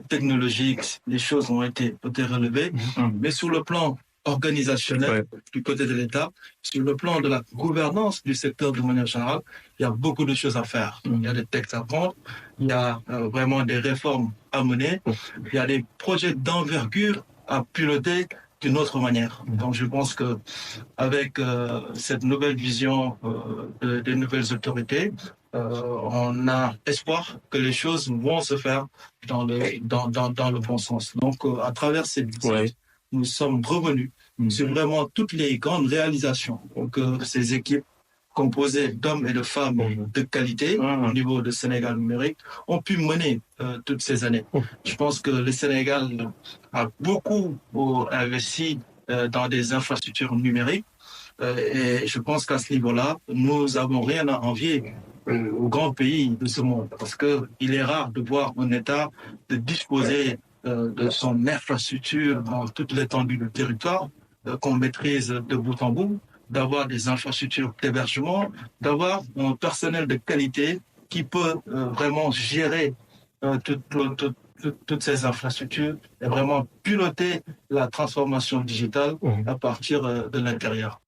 technologiques, les choses ont été relevées, mais sur le plan organisationnel du côté de l'État, sur le plan de la gouvernance du secteur de manière générale, il y a beaucoup de choses à faire. Il y a des textes à prendre, il y a vraiment des réformes à mener, il y a des projets d'envergure à piloter d'une autre manière. Donc je pense que avec cette nouvelle vision des nouvelles autorités, on a espoir que les choses vont se faire dans le bon sens. Donc à travers cette visite, nous sommes revenus sur vraiment toutes les grandes réalisations que ces équipes composées d'hommes et de femmes de qualité au niveau de Sénégal Numérique ont pu mener toutes ces années. Je pense que le Sénégal a beaucoup investi dans des infrastructures numériques et je pense qu'à ce niveau-là, nous n'avons rien à envier aux grands pays de ce monde parce qu'il est rare de voir un État de disposer de son infrastructure dans toute l'étendue du territoire qu'on maîtrise de bout en bout, d'avoir des infrastructures d'hébergement, d'avoir un personnel de qualité qui peut vraiment gérer toutes ces infrastructures et vraiment piloter la transformation digitale à partir de l'intérieur.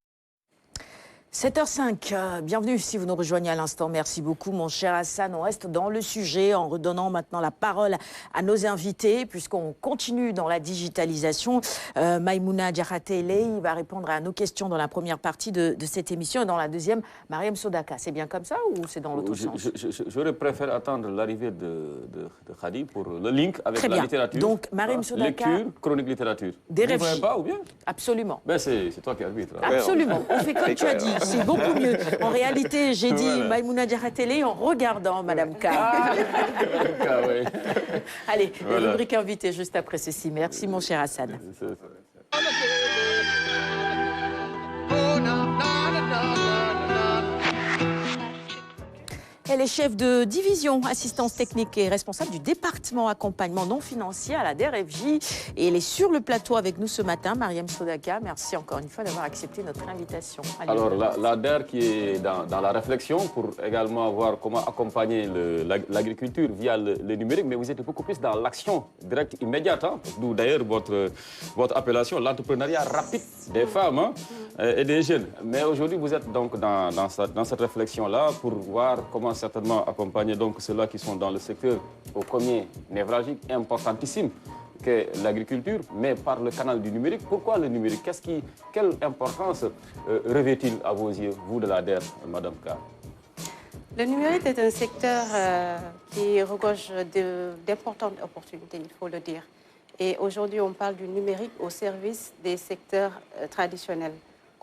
7h05, bienvenue si vous nous rejoignez à l'instant. Merci beaucoup mon cher Hassan. On reste dans le sujet en redonnant maintenant la parole à nos invités puisqu'on continue dans la digitalisation. Maïmouna Diakhaté-Leye va répondre à nos questions dans la première partie de cette émission et dans la deuxième, Mariam Sodaka. C'est bien comme ça ou c'est dans l'autre sens?
J'aurais préféré attendre l'arrivée de Khadi pour le link avec
Très
la
bien.
littérature.
Donc Mariam Sodaka,
lecture, chronique littérature.
des
Vous ne
réfléchis.
pas ou bien?
Absolument.
Ben c'est toi qui arbitre.
Absolument, on fait comme tu as dit, c'est beaucoup mieux. En réalité, j'ai dit
Voilà.
Maïmouna Diakhaté-Leye en regardant Madame K.
Oui.
Allez,
Voilà.
rubrique invitée juste après ceci. Merci mon cher Hassan. Elle est chef de division assistance technique et responsable du département accompagnement non financier à la DRFJ. Et elle est sur le plateau avec nous ce matin, Mariam Sodaka. Merci encore une fois d'avoir accepté notre invitation. Allez.
Alors, la DER qui est dans la réflexion pour également voir comment accompagner l'agriculture via le numérique, mais vous êtes beaucoup plus dans l'action directe immédiate, hein, d'où d'ailleurs votre appellation, l'entrepreneuriat rapide des femmes hein, et des jeunes. Mais aujourd'hui, vous êtes donc dans cette réflexion-là pour voir comment certainement accompagner donc ceux-là qui sont dans le secteur au premier névralgique, importantissime, qu'est l'agriculture, mais par le canal du numérique. Pourquoi le numérique? Quelle importance revêt-il à vos yeux, vous de la DER, Madame K?
Le numérique est un secteur qui regorge d'importantes opportunités, il faut le dire. Et aujourd'hui, on parle du numérique au service des secteurs traditionnels,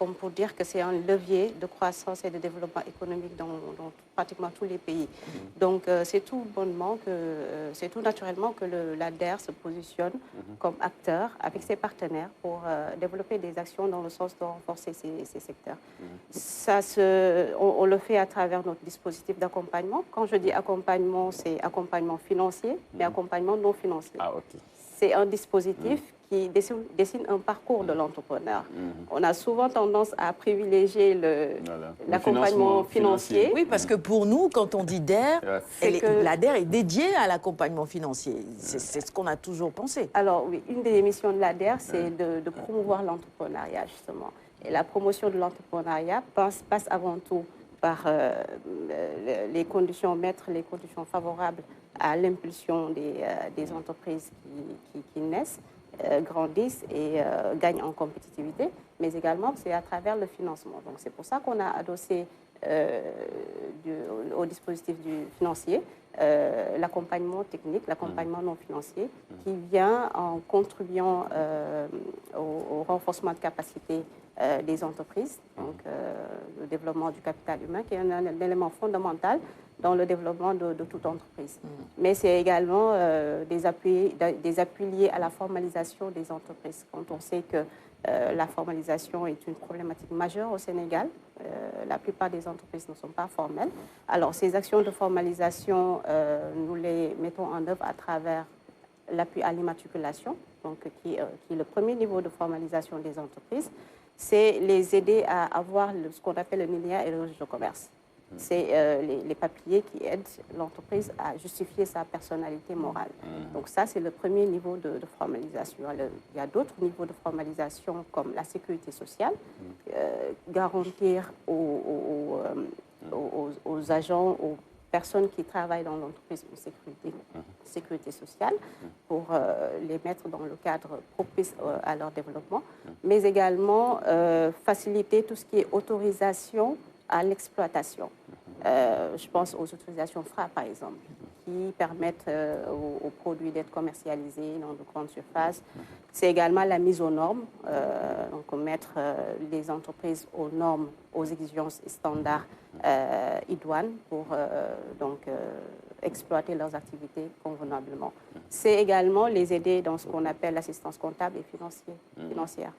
comme pour dire que c'est un levier de croissance et de développement économique dans pratiquement tous les pays. Donc c'est tout bonnement c'est tout naturellement que l'ADER se positionne comme acteur avec ses partenaires pour développer des actions dans le sens de renforcer ces secteurs. On le fait à travers notre dispositif d'accompagnement. Quand je dis accompagnement, c'est accompagnement financier, mais accompagnement non financier.
Ah, ok.
C'est un dispositif qui dessine un parcours de l'entrepreneur. On a souvent tendance à privilégier l'accompagnement financier.
Oui, parce que pour nous, quand on dit DER, l'ADER est dédiée à l'accompagnement financier. C'est ce qu'on a toujours pensé.
Alors oui, une des missions de l'ADER, c'est de promouvoir l'entrepreneuriat, justement. Et la promotion de l'entrepreneuriat passe avant tout par les conditions, mettre les conditions favorables à l'impulsion des entreprises qui naissent, grandissent et gagnent en compétitivité, mais également c'est à travers le financement. Donc c'est pour ça qu'on a adossé au dispositif financier l'accompagnement technique, l'accompagnement non financier, qui vient en contribuant au renforcement de capacité des entreprises, donc le développement du capital humain, qui est un élément fondamental dans le développement de toute entreprise. Mais c'est également des appuis liés à la formalisation des entreprises. Quand on sait que la formalisation est une problématique majeure au Sénégal, la plupart des entreprises ne sont pas formelles. Alors ces actions de formalisation, nous les mettons en œuvre à travers l'appui à l'immatriculation, donc qui est le premier niveau de formalisation des entreprises. C'est les aider à avoir ce qu'on appelle le NINEA et le registre de commerce. C'est les papiers qui aident l'entreprise à justifier sa personnalité morale. Donc ça, c'est le premier niveau de formalisation. Il y a d'autres niveaux de formalisation comme la sécurité sociale, garantir aux agents, aux personnes qui travaillent dans l'entreprise une sécurité sociale pour les mettre dans le cadre propice à leur développement, mais également faciliter tout ce qui est autorisation à l'exploitation. Je pense aux autorisations FRA, par exemple, qui permettent aux produits d'être commercialisés dans de grandes surfaces. C'est également la mise aux normes, donc mettre les entreprises aux normes, aux exigences et standards idoines pour exploiter leurs activités convenablement. C'est également les aider dans ce qu'on appelle l'assistance comptable et financière.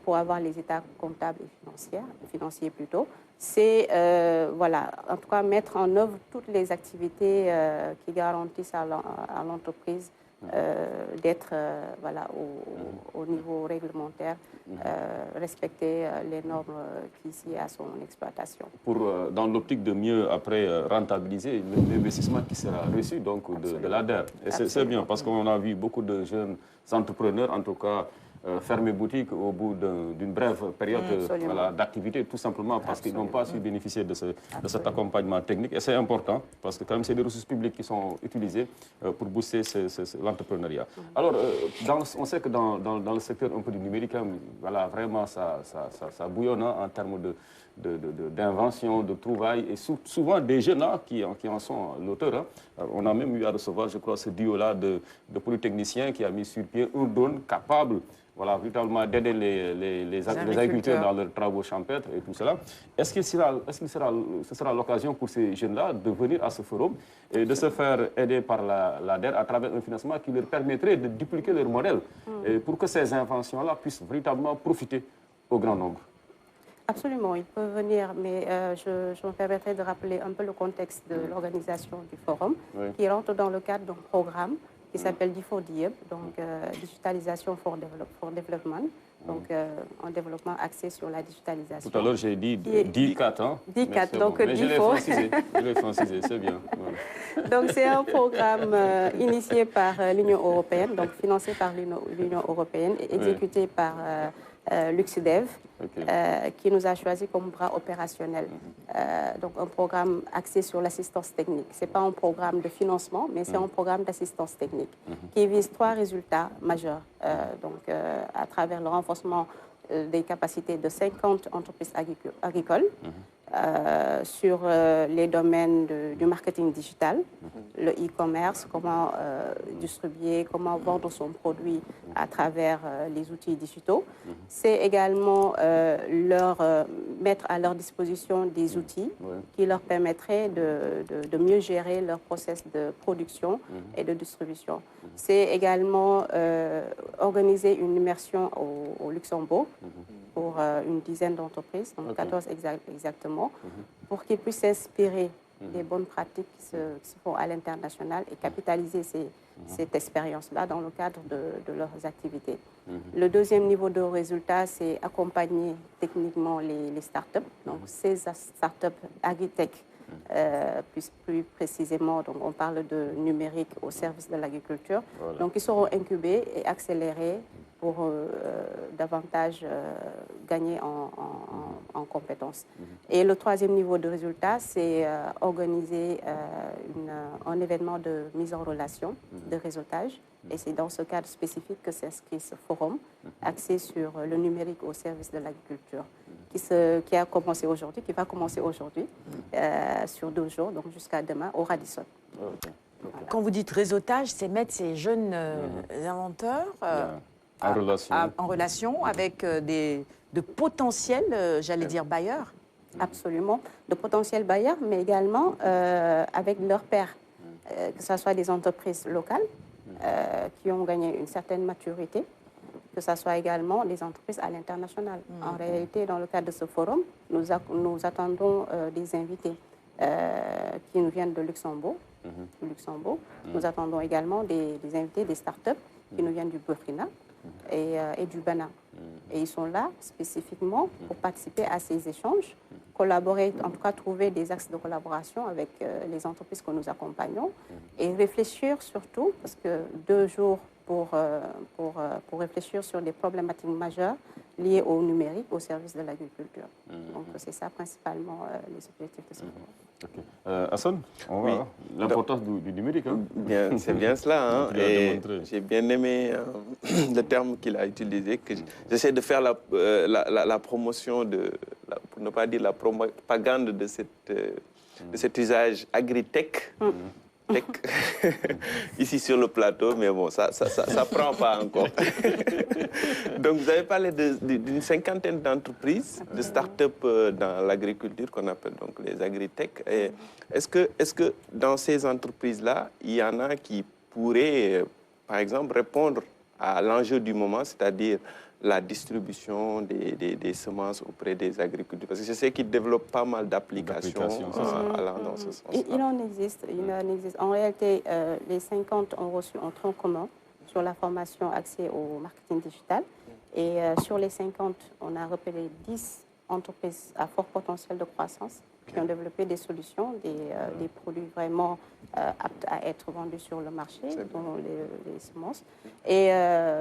Pour avoir les états comptables et financiers plutôt. C'est, en tout cas, mettre en œuvre toutes les activités qui garantissent à l'entreprise d'être au niveau réglementaire, respecter les normes qui s'y à son exploitation.
Dans l'optique de mieux après rentabiliser l'investissement qui sera reçu donc de l'ADER. Et c'est bien parce qu'on a vu beaucoup de jeunes entrepreneurs, en tout cas, fermer boutique au bout d'une brève période d'activité, tout simplement parce qu'ils n'ont pas su bénéficier de cet accompagnement technique. Et c'est important parce que quand même c'est des ressources publiques qui sont utilisées pour booster l'entrepreneuriat. Alors, on sait que dans le secteur un peu du numérique, vraiment ça bouillonne en termes d'invention, de trouvailles, et souvent des jeunes qui en sont l'auteur. On a même eu à recevoir, je crois, ce duo-là de polytechniciens qui a mis sur pied un drone capable véritablement d'aider les agriculteurs dans leurs travaux champêtres et tout cela. Est-ce que ce sera l'occasion pour ces jeunes-là de venir à ce forum et de se faire aider par l'ADER à travers un financement qui leur permettrait de dupliquer leur modèle pour que ces inventions-là puissent véritablement profiter au grand nombre?
Absolument, ils peuvent venir, mais je me permettrai de rappeler un peu le contexte de l'organisation du forum, qui rentre dans le cadre d'un programme qui s'appelle DIFO-DIEB, donc Digitalisation for Development, donc un développement axé sur la digitalisation.
Tout à l'heure, j'ai dit DICAT, hein?
DICAT, donc
bon. Mais
DIFO.
Je l'ai francisé, c'est bien. Voilà.
Donc c'est un programme initié par l'Union européenne, donc financé par l'Union européenne et exécuté par Luxdev, qui nous a choisi comme bras opérationnel. Donc un programme axé sur l'assistance technique. Ce n'est pas un programme de financement, mais c'est un programme d'assistance technique qui vise 3 résultats majeurs. À travers le renforcement des capacités de 50 entreprises agricoles, sur les domaines du marketing digital, le e-commerce, comment distribuer, comment vendre son produit à travers les outils digitaux. C'est également leur mettre à leur disposition des outils qui leur permettraient de mieux gérer leur process de production et de distribution. C'est également organiser une immersion au Luxembourg pour une dizaine d'entreprises, donc 14 exactement, pour qu'ils puissent s'inspirer des bonnes pratiques qui se font à l'international et capitaliser cette expérience-là dans le cadre de leurs activités. Le deuxième niveau de résultat, c'est accompagner techniquement les startups. Donc, ces startups agritech, plus précisément, donc on parle de numérique au service de l'agriculture. Voilà. Donc, ils seront incubés et accélérés pour davantage gagner en compétences. Et le troisième niveau de résultat, c'est organiser un événement de mise en relation, de réseautage. Et c'est dans ce cadre spécifique que s'inscrit ce forum, axé sur le numérique au service de l'agriculture, qui a commencé aujourd'hui, qui va commencer aujourd'hui, sur 2 jours, donc jusqu'à demain, au Radisson.
Okay. Voilà. Quand vous dites réseautage, c'est mettre ces jeunes inventeurs en relation avec de potentiels, j'allais dire, bailleurs.
Absolument, de potentiels bailleurs, mais également avec leurs pairs, que ce soit des entreprises locales qui ont gagné une certaine maturité, que ce soit également des entreprises à l'international. En réalité, dans le cadre de ce forum, nous attendons des invités qui nous viennent de Luxembourg. Nous attendons également des invités des startups qui nous viennent du Burkina et du Bénin. Et ils sont là spécifiquement pour participer à ces échanges, collaborer, en tout cas trouver des axes de collaboration avec les entreprises que nous accompagnons et réfléchir surtout, parce que 2 jours pour réfléchir sur des problématiques majeures liées au numérique, au service de l'agriculture. Donc c'est ça principalement les objectifs de ce forum.
Okay. Hassan, l'importance du numérique. Hein?
C'est bien cela. Hein? J'ai bien aimé le terme qu'il a utilisé, que j'essaie de faire la promotion, pour ne pas dire la propagande de cet usage agritech. Ici sur le plateau, mais bon, ça prend pas encore. Donc, vous avez parlé d'une 50aine d'entreprises, de start-up dans l'agriculture qu'on appelle donc les agritech. Est-ce que dans ces entreprises-là, il y en a qui pourraient, par exemple, répondre à l'enjeu du moment, c'est-à-dire la distribution des semences auprès des agriculteurs? Parce que je sais qu'ils développent pas mal d'applications allant dans ce sens-là.
Il en existe. En réalité, les 50 ont reçu un tronc commun sur la formation axée au marketing digital. Et sur les 50, on a repéré 10 entreprises à fort potentiel de croissance qui ont développé des solutions, des produits vraiment aptes à être vendus sur le marché, dont les semences. Et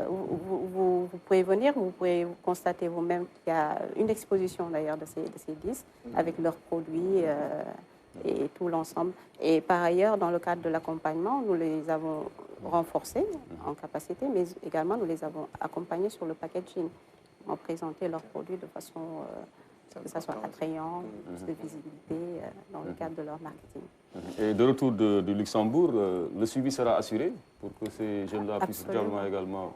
vous pouvez venir, vous pouvez constater vous-même qu'il y a une exposition d'ailleurs de ces 10 avec leurs produits et tout l'ensemble. Et par ailleurs, dans le cadre de l'accompagnement, nous les avons renforcés en capacité, mais également nous les avons accompagnés sur le packaging, en présentant leurs produits de façon que ça soit attrayant, plus de visibilité dans le cadre de leur marketing.
Et de retour du Luxembourg, le suivi sera assuré pour que ces jeunes-là puissent également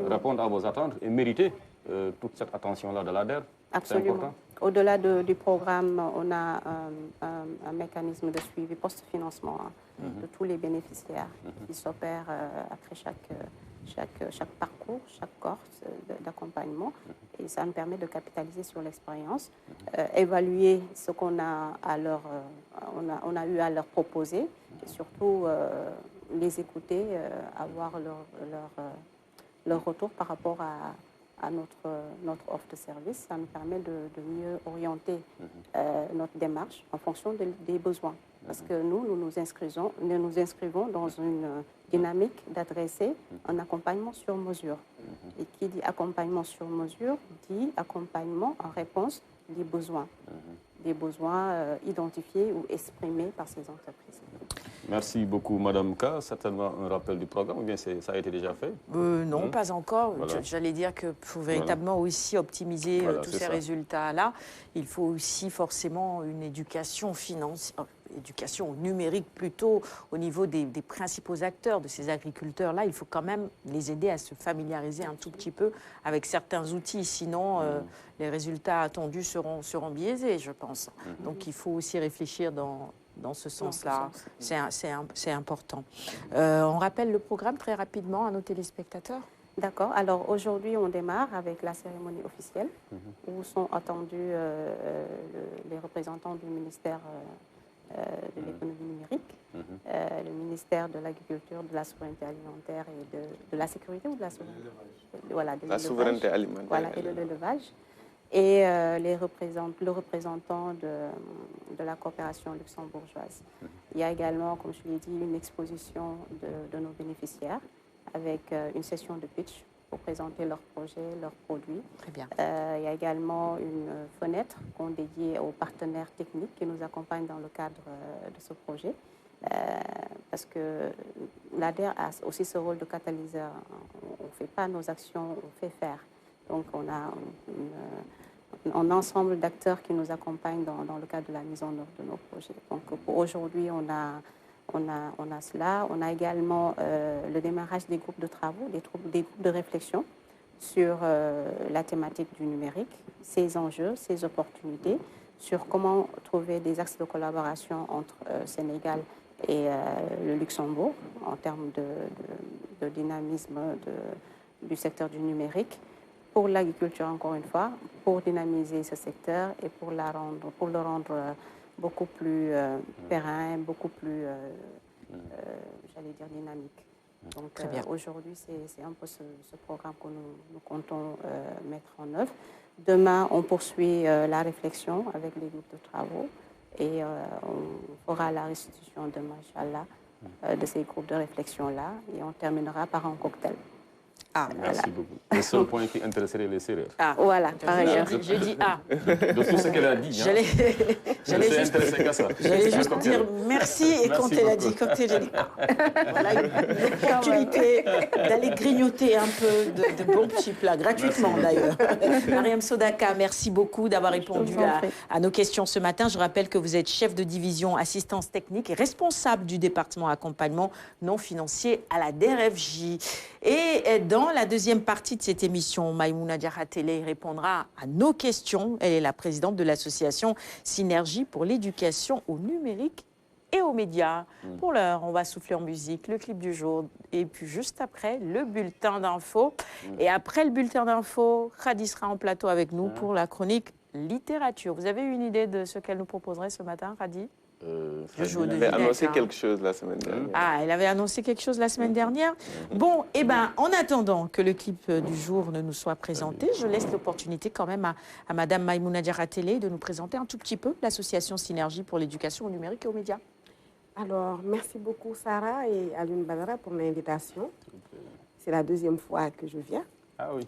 répondre à vos attentes et mériter toute cette attention-là de l'ADER.
Absolument. Au-delà du programme, on a un mécanisme de suivi post-financement de tous les bénéficiaires qui s'opèrent après chaque parcours, chaque cohorte d'accompagnement. Et ça me permet de capitaliser sur l'expérience, évaluer ce qu'on a eu à leur proposer et surtout les écouter, avoir leur retour par rapport à notre offre de service. Ça nous permet de mieux orienter notre démarche en fonction des besoins. Parce que nous nous inscrivons dans une dynamique d'adresser un accompagnement sur mesure. Et qui dit accompagnement sur mesure, dit accompagnement en réponse des besoins identifiés ou exprimés par ces entreprises.
Merci beaucoup, Madame K. Certainement un rappel du programme, ou bien ça a été déjà fait?
Non, pas encore.
Voilà.
J'allais dire que pour véritablement aussi optimiser tous ces résultats-là, il faut aussi forcément une éducation financière, éducation numérique plutôt au niveau des principaux acteurs de ces agriculteurs-là. Il faut quand même les aider à se familiariser un tout petit peu avec certains outils, sinon les résultats attendus seront biaisés, je pense. Donc il faut aussi réfléchir dans ce sens-là. C'est important. On rappelle le programme très rapidement à nos téléspectateurs.
D'accord. Alors aujourd'hui, on démarre avec la cérémonie officielle où sont attendus les représentants du ministère de l'économie numérique, le ministère de l'Agriculture, de la souveraineté alimentaire et de la sécurité ou de la souveraineté, voilà, de
la souveraineté alimentaire.
Voilà, et de l'élevage. Et le représentant de la coopération luxembourgeoise. Il y a également, comme je l'ai dit, une exposition de nos bénéficiaires avec une session de pitch pour présenter leurs projets, leurs produits.
Très bien.
Il y a également une fenêtre qu'on dédie aux partenaires techniques qui nous accompagnent dans le cadre de ce projet. Parce que l'ADER a aussi ce rôle de catalyseur. On ne fait pas nos actions, on fait faire. Donc on a un ensemble d'acteurs qui nous accompagnent dans le cadre de la mise en œuvre de nos projets. Donc pour aujourd'hui, on a cela. On a également le démarrage des groupes de travaux, des groupes de réflexion sur la thématique du numérique, ses enjeux, ses opportunités, sur comment trouver des axes de collaboration entre Sénégal et le Luxembourg en termes de dynamisme du secteur du numérique. Pour l'agriculture, encore une fois, pour dynamiser ce secteur et pour le rendre beaucoup plus périn, beaucoup plus, j'allais dire, dynamique. Donc aujourd'hui, c'est un peu ce programme que nous comptons mettre en œuvre. Demain, on poursuit la réflexion avec les groupes de travaux et on fera la restitution demain, Inch'Allah, de ces groupes de réflexion-là et on terminera par un cocktail.
Merci beaucoup. Le seul point qui intéresserait les Sérères.
Voilà, par ailleurs.
J'ai dit
De tout ce qu'elle a dit.
J'allais juste dire merci et quand elle a dit, j'ai dit voilà une opportunité d'aller grignoter un peu de bons petits plats, gratuitement d'ailleurs. Mariam Sodaka, merci beaucoup d'avoir répondu à nos questions ce matin. Je rappelle que vous êtes chef de division assistance technique et responsable du département accompagnement non financier à la DRFJ. Et dans la deuxième partie de cette émission, Maïmouna Diarra-Télé répondra à nos questions. Elle est la présidente de l'association Synergie pour l'éducation au numérique et aux médias. Pour l'heure, on va souffler en musique, le clip du jour, et puis juste après, le bulletin d'info. Et après le bulletin d'info, Khadi sera en plateau avec nous pour la chronique littérature. Vous avez une idée de ce qu'elle nous proposerait ce matin, Khadi?
Elle avait annoncé quelque chose la semaine dernière.
Ah, elle avait annoncé quelque chose la semaine dernière. Bon, eh bien, en attendant que le clip du jour ne nous soit présenté, je laisse l'opportunité quand même à Madame Maïmouna Diarra-Télé de nous présenter un tout petit peu l'association Synergie pour l'éducation au numérique et aux médias.
Alors, merci beaucoup Sarah et Alioune Badara pour l'invitation. C'est la deuxième fois que je viens.
Ah oui.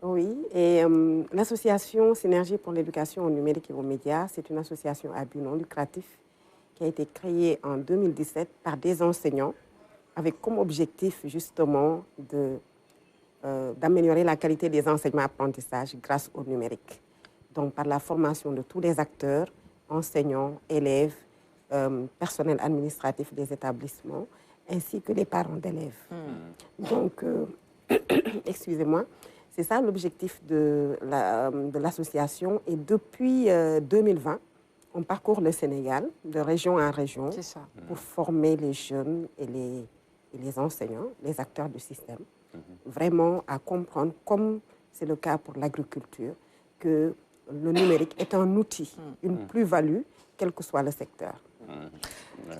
Oui, et l'association Synergie pour l'éducation au numérique et aux médias, c'est une association à but non lucratif qui a été créée en 2017 par des enseignants avec comme objectif justement d'améliorer la qualité des enseignements-apprentissages grâce au numérique. Donc par la formation de tous les acteurs, enseignants, élèves, personnel administratif des établissements, ainsi que les parents d'élèves. Donc, excusez-moi, c'est ça l'objectif de l'association. Et depuis 2020, on parcourt le Sénégal de région en région pour former les jeunes et les enseignants, les acteurs du système, vraiment à comprendre, comme c'est le cas pour l'agriculture, que le numérique est un outil, une plus-value, quel que soit le secteur.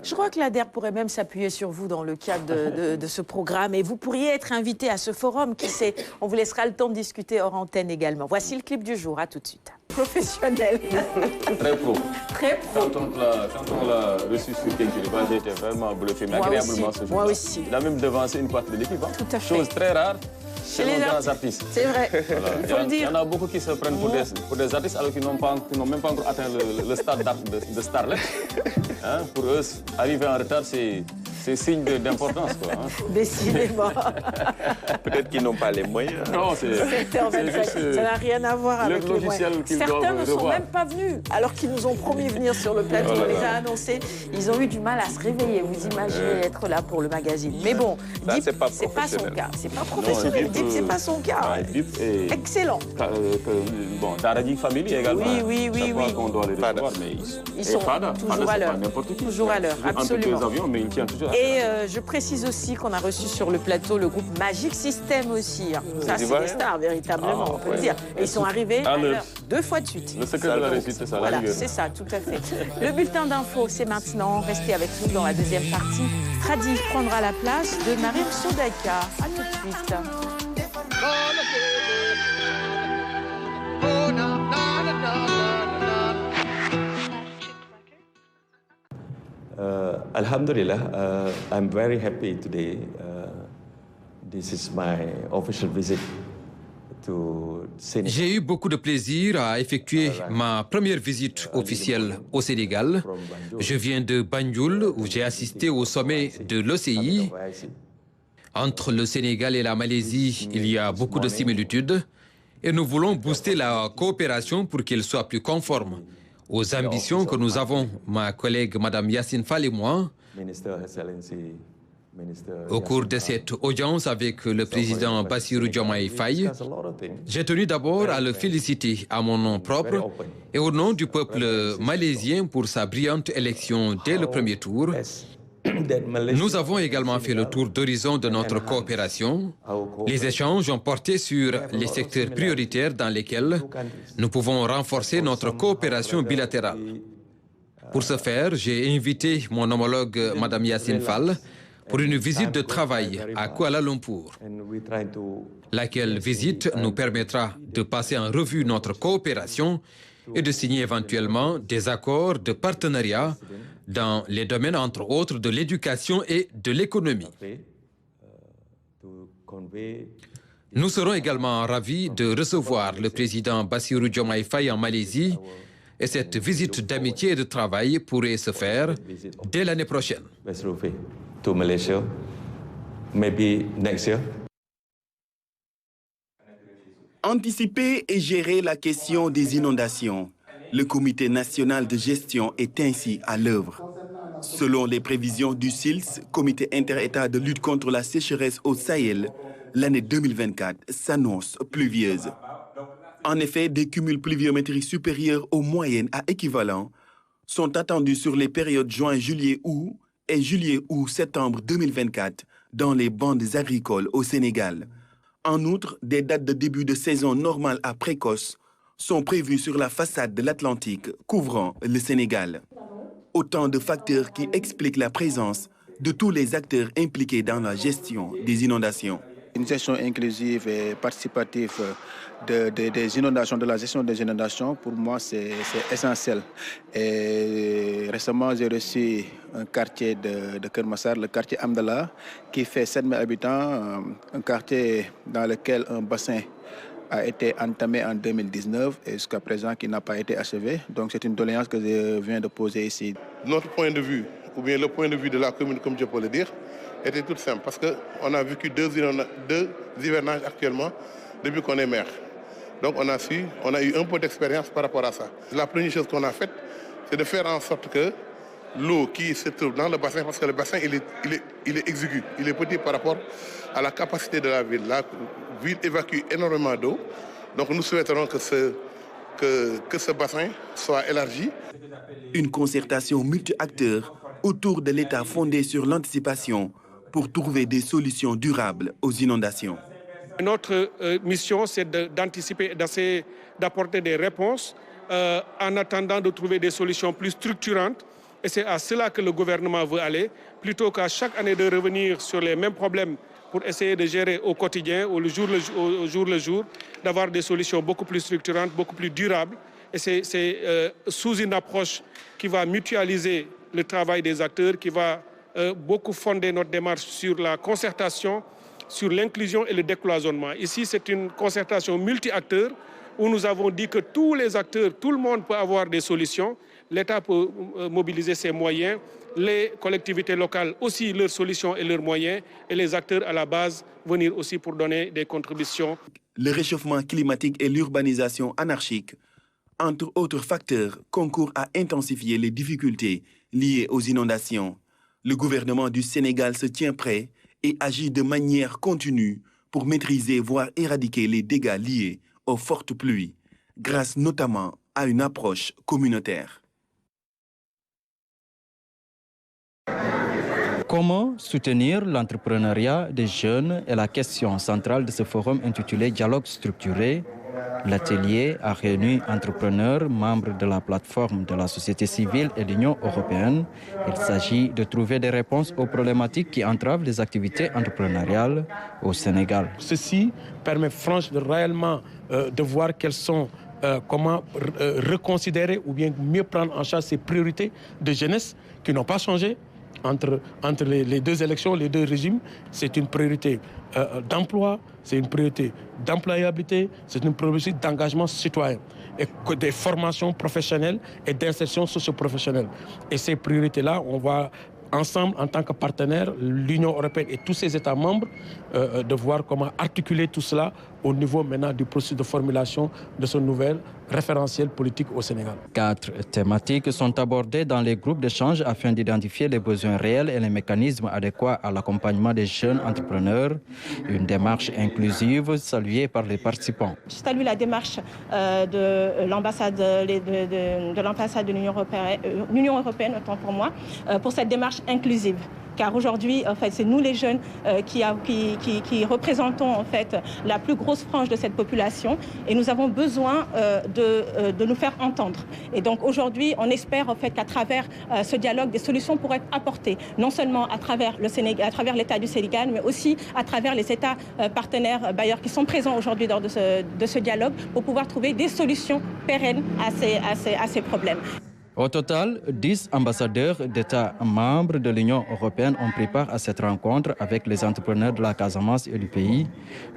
Je crois que l'ADER pourrait même s'appuyer sur vous dans le cadre de ce programme et vous pourriez être invité à ce forum, qui sait, on vous laissera le temps de discuter hors antenne également. Voici le clip du jour, à tout de suite. Professionnel.
Très pro.
Très pro.
Quand on l'a reçu sur Kenkeliba, j'ai été vraiment bluffé, mais agréablement ce jour-là.
Moi aussi.
Il a même devancé une partie de l'équipe.
Tout à fait.
Chose très rare.
Chez les grands
artistes.
C'est vrai. Voilà.
Il y en a beaucoup qui se prennent pour des artistes alors qu'ils n'ont même pas encore atteint le stade de starlet. Hein? Pour eux, arriver en retard, c'est C'est signe d'importance, quoi. Hein.
Décidément.
Peut-être qu'ils n'ont pas les moyens.
Non, c'est juste...
Ça n'a rien à voir avec
le logiciel qu'ils doivent
Certains ne sont
revoir.
même pas venus, alors qu'ils nous ont promis venir sur le plateau. On les a annoncés. Ils ont eu du mal à se réveiller. Vous imaginez être là pour le magazine. Mais bon, Dip, c'est pas son cas. C'est pas professionnel. Dip, c'est pas son cas. Excellent.
Bon, Daradi Family également.
Oui.
On doit les revoir, mais
ils sont toujours à l'heure. Toujours à l'heure, absolument.
Entre deux avions, mais ils tiennent toujours à
Et je précise aussi qu'on a reçu sur le plateau le groupe Magic System aussi. Ça, c'est des stars, véritablement, on peut le dire. Et ils sont arrivés à l'heure 2 fois de suite.
Le secret de la réussite, c'est ça.
Voilà, c'est ça, tout à fait. Le bulletin d'info, c'est maintenant. Restez avec nous dans la deuxième partie. Tradi prendra la place de Mariam Sodaka. À tout de suite.
Alhamdulillah, I'm very happy today. This is my official visit to Senegal.
J'ai eu beaucoup de plaisir à effectuer ma première visite officielle au Sénégal. Je viens de Banjul où j'ai assisté au sommet de l'OCI. Entre le Sénégal et la Malaisie, il y a beaucoup de similitudes et nous voulons booster la coopération pour qu'elle soit plus conforme aux ambitions que nous avons, ma collègue Madame Yassine Fall et moi. Au cours de cette audience avec le président Bassirou Diomaye Faye, j'ai tenu d'abord à le féliciter à mon nom propre et au nom du peuple malaisien pour sa brillante élection dès le premier tour. Nous avons également fait le tour d'horizon de notre coopération. Les échanges ont porté sur les secteurs prioritaires dans lesquels nous pouvons renforcer notre coopération bilatérale. Pour ce faire, j'ai invité mon homologue Mme Yassine Fall pour une visite de travail à Kuala Lumpur. Laquelle visite nous permettra de passer en revue notre coopération et de signer éventuellement des accords de partenariat dans les domaines, entre autres, de l'éducation et de l'économie. Nous serons également ravis de recevoir le président Bassirou Diomaye Faye en Malaisie et cette visite d'amitié et de travail pourrait se faire dès l'année prochaine.
To Malaysia, maybe next year.
Anticiper et gérer la question des inondations. Le Comité national de gestion est ainsi à l'œuvre. Selon les prévisions du CILS, Comité inter-État de lutte contre la sécheresse au Sahel, l'année 2024 s'annonce pluvieuse. En effet, des cumuls pluviométriques supérieurs aux moyennes à équivalent sont attendus sur les périodes juin-juillet-août et juillet-août-septembre 2024 dans les bandes agricoles au Sénégal. En outre, des dates de début de saison normale à précoce sont prévues sur la façade de l'Atlantique couvrant le Sénégal. Autant de facteurs qui expliquent la présence de tous les acteurs impliqués dans la gestion des inondations.
Une gestion inclusive et participative des inondations, de la gestion des inondations, pour moi, c'est essentiel. Et récemment, j'ai reçu un quartier de Kermassar, le quartier Amdala, qui fait 7000 habitants, un quartier dans lequel un bassin a été entamé en 2019 et jusqu'à présent qui n'a pas été achevé. Donc c'est une doléance que je viens de poser ici.
Notre point de vue, ou bien le point de vue de la commune, comme je peux le dire, était tout simple parce qu'on a vécu deux hivernages actuellement depuis qu'on est maire. Donc on a eu un peu d'expérience par rapport à ça. La première chose qu'on a faite, c'est de faire en sorte que l'eau qui se trouve dans le bassin, parce que le bassin il est exigu, il est petit par rapport à la capacité de la ville. La ville évacue énormément d'eau, donc nous souhaiterons que ce bassin soit élargi.
Une concertation multi-acteurs autour de l'État fondée sur l'anticipation pour trouver des solutions durables aux inondations.
Notre mission, c'est d'anticiper, d'essayer d'apporter des réponses en attendant de trouver des solutions plus structurantes. Et c'est à cela que le gouvernement veut aller, plutôt qu'à chaque année de revenir sur les mêmes problèmes pour essayer de gérer au quotidien, au jour le jour, d'avoir des solutions beaucoup plus structurantes, beaucoup plus durables. Et c'est sous une approche qui va mutualiser le travail des acteurs, qui va beaucoup fonder notre démarche sur la concertation, sur l'inclusion et le décloisonnement. Ici, c'est une concertation multi-acteurs où nous avons dit que tous les acteurs, tout le monde peut avoir des solutions, l'État peut mobiliser ses moyens, les collectivités locales aussi leurs solutions et leurs moyens, et les acteurs à la base venir aussi pour donner des contributions.
Le réchauffement climatique et l'urbanisation anarchique, entre autres facteurs, concourent à intensifier les difficultés liées aux inondations. Le gouvernement du Sénégal se tient prêt et agit de manière continue pour maîtriser, voire éradiquer les dégâts liés aux fortes pluies, grâce notamment à une approche communautaire.
Comment soutenir l'entrepreneuriat des jeunes est la question centrale de ce forum intitulé Dialogue structuré. L'atelier a réuni entrepreneurs, membres de la plateforme de la société civile et l'Union européenne. Il s'agit de trouver des réponses aux problématiques qui entravent les activités entrepreneuriales au Sénégal.
Ceci permet franchement réellement de voir quelles sont comment reconsidérer ou bien mieux prendre en charge ces priorités de jeunesse qui n'ont pas changé entre les deux élections, les deux régimes. C'est une priorité d'emploi, c'est une priorité d'employabilité, c'est une priorité d'engagement citoyen et des formations professionnelles et d'insertion socio-professionnelle. Et ces priorités-là, on va ensemble, en tant que partenaires, l'Union européenne et tous ses États membres, de voir comment articuler tout cela au niveau maintenant du processus de formulation de ce nouvel référentiel politique au Sénégal.
4 thématiques sont abordées dans les groupes d'échange afin d'identifier les besoins réels et les mécanismes adéquats à l'accompagnement des jeunes entrepreneurs. Une démarche inclusive saluée par les participants.
Je salue la démarche de l'ambassade de l'Union européenne, autant pour moi, pour cette démarche inclusive. Car aujourd'hui, en fait, c'est nous les jeunes qui représentons en fait la plus grosse frange de cette population, et nous avons besoin de nous faire entendre. Et donc aujourd'hui, on espère en fait qu'à travers ce dialogue, des solutions pourraient être apportées, non seulement à travers le Sénégal, à travers l'État du Sénégal, mais aussi à travers les États partenaires bailleurs qui sont présents aujourd'hui lors de ce dialogue, pour pouvoir trouver des solutions pérennes à ces problèmes.
Au total, 10 ambassadeurs d'États membres de l'Union européenne ont pris part à cette rencontre avec les entrepreneurs de la Casamance et du pays.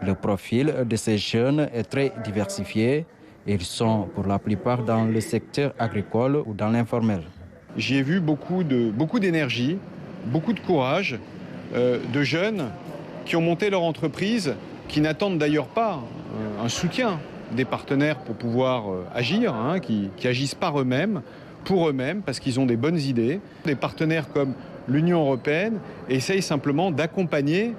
Le profil de ces jeunes est très diversifié. Ils sont pour la plupart dans le secteur agricole ou dans l'informel.
J'ai vu beaucoup d'énergie, beaucoup de courage de jeunes qui ont monté leur entreprise, qui n'attendent d'ailleurs pas un soutien des partenaires pour pouvoir agir, qui agissent par eux-mêmes, pour eux-mêmes, parce qu'ils ont des bonnes idées. Des partenaires comme l'Union européenne essayent simplement d'accompagner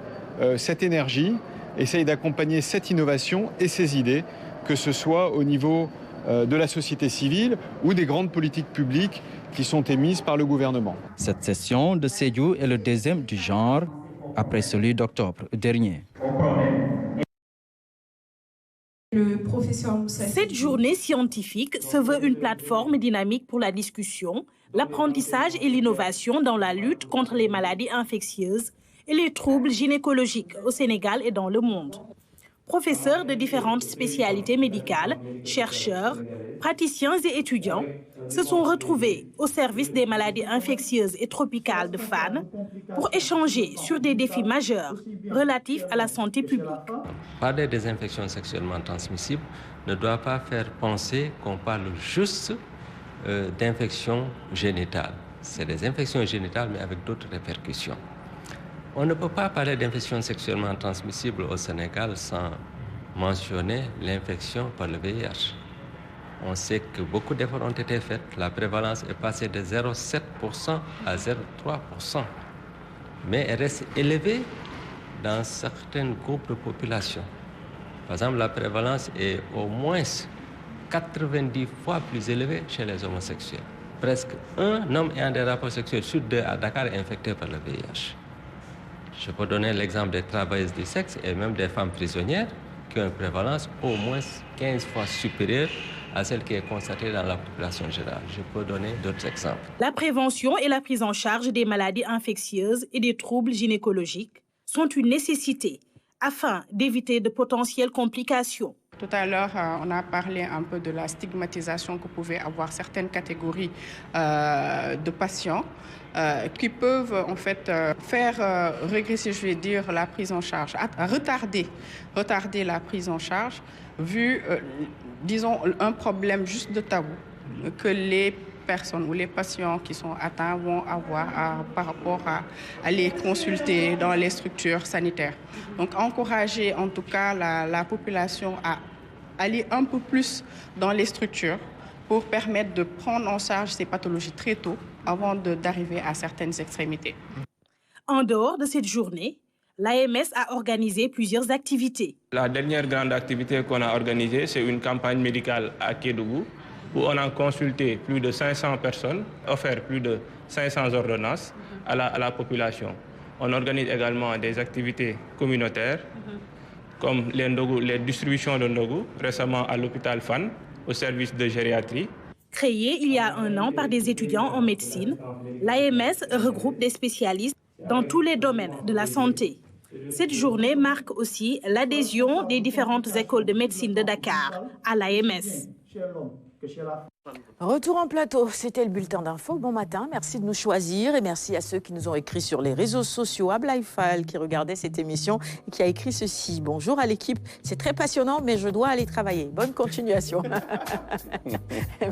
cette énergie, essayent d'accompagner cette innovation et ces idées, que ce soit au niveau de la société civile ou des grandes politiques publiques qui sont émises par le gouvernement.
Cette session de Sédhiou est le deuxième du genre, après celui d'octobre dernier.
Cette journée scientifique se veut une plateforme dynamique pour la discussion, l'apprentissage et l'innovation dans la lutte contre les maladies infectieuses et les troubles gynécologiques au Sénégal et dans le monde. Professeurs de différentes spécialités médicales, chercheurs, praticiens et étudiants se sont retrouvés au service des maladies infectieuses et tropicales de Fann pour échanger sur des défis majeurs relatifs à la santé publique.
Parler des infections sexuellement transmissibles ne doit pas faire penser qu'on parle juste d'infections génitales. C'est des infections génitales, mais avec d'autres répercussions. On ne peut pas parler d'infections sexuellement transmissibles au Sénégal sans mentionner l'infection par le VIH. On sait que beaucoup d'efforts ont été faits. La prévalence est passée de 0,7% à 0,3%. Mais elle reste élevée dans certains groupes de population. Par exemple, la prévalence est au moins 90 fois plus élevée chez les homosexuels. Presque un homme ayant des rapports sexuels sur 2 à Dakar est infecté par le VIH. Je peux donner l'exemple des travailleuses du sexe et même des femmes prisonnières qui ont une prévalence au moins 15 fois supérieure à celle qui est constatée dans la population générale. Je peux donner d'autres exemples.
La prévention et la prise en charge des maladies infectieuses et des troubles gynécologiques sont une nécessité afin d'éviter de potentielles complications.
Tout à l'heure, on a parlé un peu de la stigmatisation que pouvaient avoir certaines catégories de patients qui peuvent en fait faire régresser, je vais dire, la prise en charge, retarder la prise en charge, vu, disons, un problème juste de tabou que les personnes ou les patients qui sont atteints vont avoir par rapport à les consulter dans les structures sanitaires. Donc encourager en tout cas la population à aller un peu plus dans les structures pour permettre de prendre en charge ces pathologies très tôt avant d'arriver à certaines extrémités.
En dehors de cette journée, l'AMS a organisé plusieurs activités.
La dernière grande activité qu'on a organisée, c'est une campagne médicale à Kédougou où on a consulté plus de 500 personnes, offert plus de 500 ordonnances à la population. On organise également des activités communautaires comme les distributions de Ndogu, récemment à l'hôpital Fan, au service de gériatrie.
Créée il y a un an par des étudiants en médecine, l'AMS regroupe des spécialistes dans tous les domaines de la santé. Cette journée marque aussi l'adhésion des différentes écoles de médecine de Dakar à l'AMS.
Retour en plateau, c'était le bulletin d'info. Bon matin, merci de nous choisir et merci à ceux qui nous ont écrit sur les réseaux sociaux. Ablaïfal qui regardait cette émission et qui a écrit ceci. Bonjour à l'équipe, c'est très passionnant mais je dois aller travailler. Bonne continuation.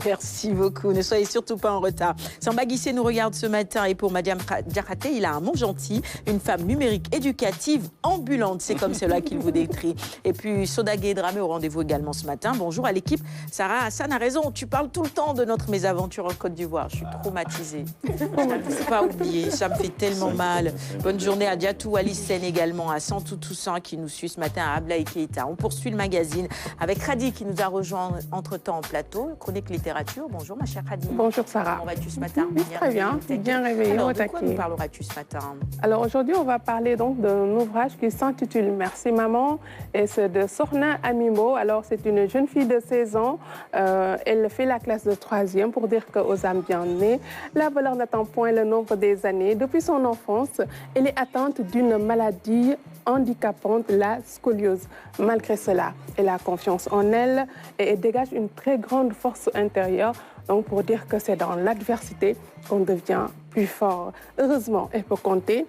Merci beaucoup, ne soyez surtout pas en retard. Samba Guissé nous regarde ce matin et pour Madiam Diakhaté, il a un mot gentil, une femme numérique éducative ambulante. C'est comme cela qu'il vous décrit. Et puis Soda Guédramé au rendez-vous également ce matin. Bonjour à l'équipe. Sarah Hassan a raison, tu parles tout le temps de notre mésaventure en Côte d'Ivoire. Je suis traumatisée. Je ne peux pas oublier, ça me fait tellement mal. Bonne journée à Diatou, à Lissène également, à Santou Toussaint qui nous suit ce matin, à Ablaï Keïta. On poursuit le magazine avec Khadi qui nous a rejoint entre-temps en plateau. Chronique littérature. Bonjour ma chère Khadi.
Bonjour Sarah.
Comment vas-tu ce matin?
Très bien, bien réveillée.
Alors, de quoi nous parleras-tu ce matin?
Alors aujourd'hui, on va parler donc d'un ouvrage qui s'intitule Merci maman et c'est de Sorna Amimo. Alors c'est une jeune fille de 16 ans. Elle fait la classe de 3e pour dire qu'aux âmes bien nées, la valeur n'attend point le nombre des années. Depuis son enfance, elle est atteinte d'une maladie handicapante, la scoliose. Malgré cela, elle a confiance en elle et elle dégage une très grande force intérieure. Donc pour dire que c'est dans l'adversité qu'on devient plus fort. Heureusement, elle peut compter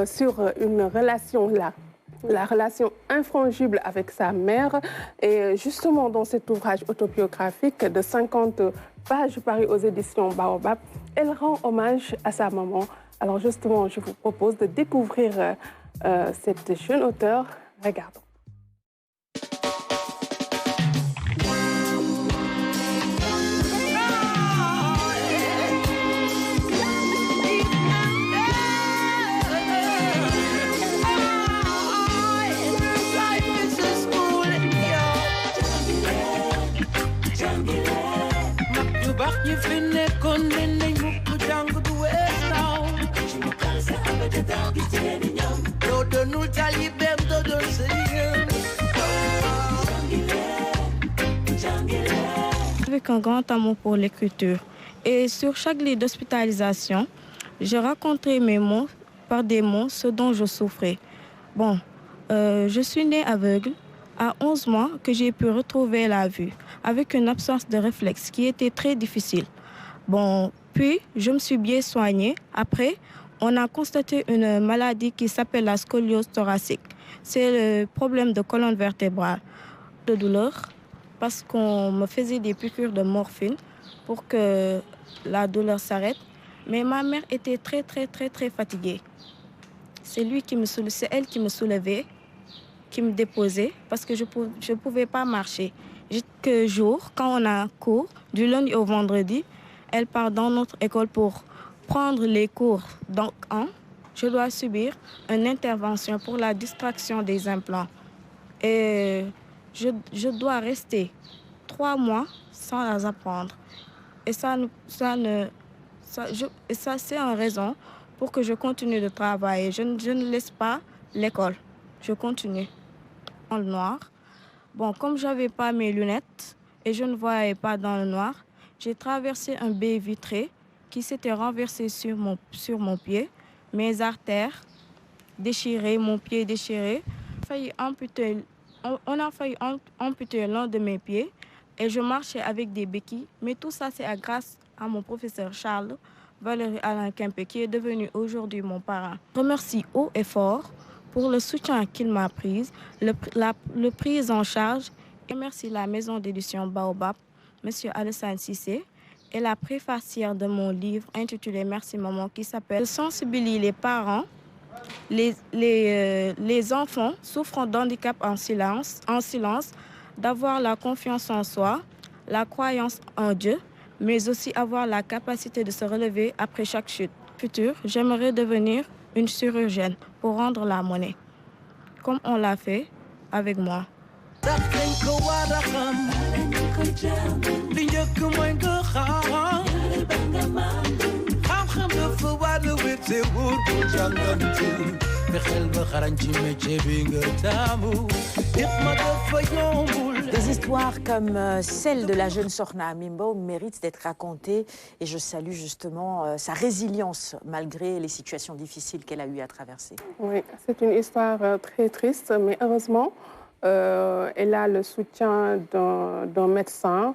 sur une relation la relation infrangible avec sa mère. Et justement, dans cet ouvrage autobiographique de 50 pages paru aux éditions Baobab, elle rend hommage à sa maman. Alors justement, je vous propose de découvrir cette jeune auteure. Regardons.
Avec un grand amour pour l'écriture. Et sur chaque lit d'hospitalisation, j'ai raconté mes mots, par des mots, ce dont je souffrais. Bon, je suis née aveugle. À 11 mois que j'ai pu retrouver la vue, avec une absence de réflexe qui était très difficile. Bon, puis je me suis bien soignée. Après, on a constaté une maladie qui s'appelle la scoliose thoracique. C'est le problème de colonne vertébrale. De douleur, parce qu'on me faisait des piqûres de morphine pour que la douleur s'arrête. Mais ma mère était très fatiguée. C'est elle qui me soulevait, qui me déposait parce que je ne pouvais pas marcher. Chaque jour, quand on a cours, du lundi au vendredi, elle part dans notre école pour prendre les cours. Donc, je dois subir une intervention pour la distraction des implants. Et je dois rester 3 mois sans apprendre. Et ça c'est une raison pour que je continue de travailler. Je ne laisse pas l'école. Je continue. Dans le noir. Bon, comme je n'avais pas mes lunettes et je ne voyais pas dans le noir, j'ai traversé un baie vitré qui s'était renversé sur mon pied, mes artères déchirées, mon pied déchiré. On a failli amputer l'un de mes pieds et je marchais avec des béquilles. Mais tout ça, c'est grâce à mon professeur Charles Valérie Alain Kempé, qui est devenu aujourd'hui mon parrain. Je remercie haut et fort pour le soutien qu'il m'a pris, le prise en charge. Et merci la maison d'édition Baobab, M. Alassane Cissé, est la préfacière de mon livre intitulé Merci Maman, qui s'appelle « Sensibiliser les parents, les enfants souffrant d'handicap en silence, d'avoir la confiance en soi, la croyance en Dieu, mais aussi avoir la capacité de se relever après chaque chute. Futur, j'aimerais devenir une chirurgienne pour rendre la monnaie, comme on l'a fait avec moi.
Des histoires comme celle de la jeune Sokhna Amimbo méritent d'être racontées et je salue justement sa résilience malgré les situations difficiles qu'elle a eu à traverser.
Oui, c'est une histoire très triste, mais heureusement, elle a le soutien d'un médecin,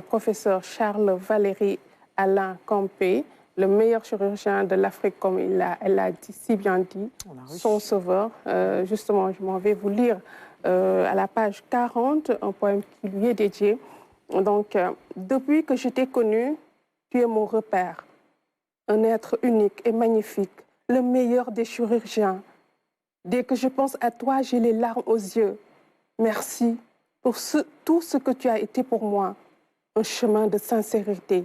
professeur Charles Valéry Alain Campé, le meilleur chirurgien de l'Afrique, comme elle l'a si bien dit, son sauveur. Justement, je m'en vais vous lire à la page 40, un poème qui lui est dédié. Donc, depuis que je t'ai connu, tu es mon repère, un être unique et magnifique, le meilleur des chirurgiens. Dès que je pense à toi, j'ai les larmes aux yeux. Merci pour tout ce que tu as été pour moi, un chemin de sincérité,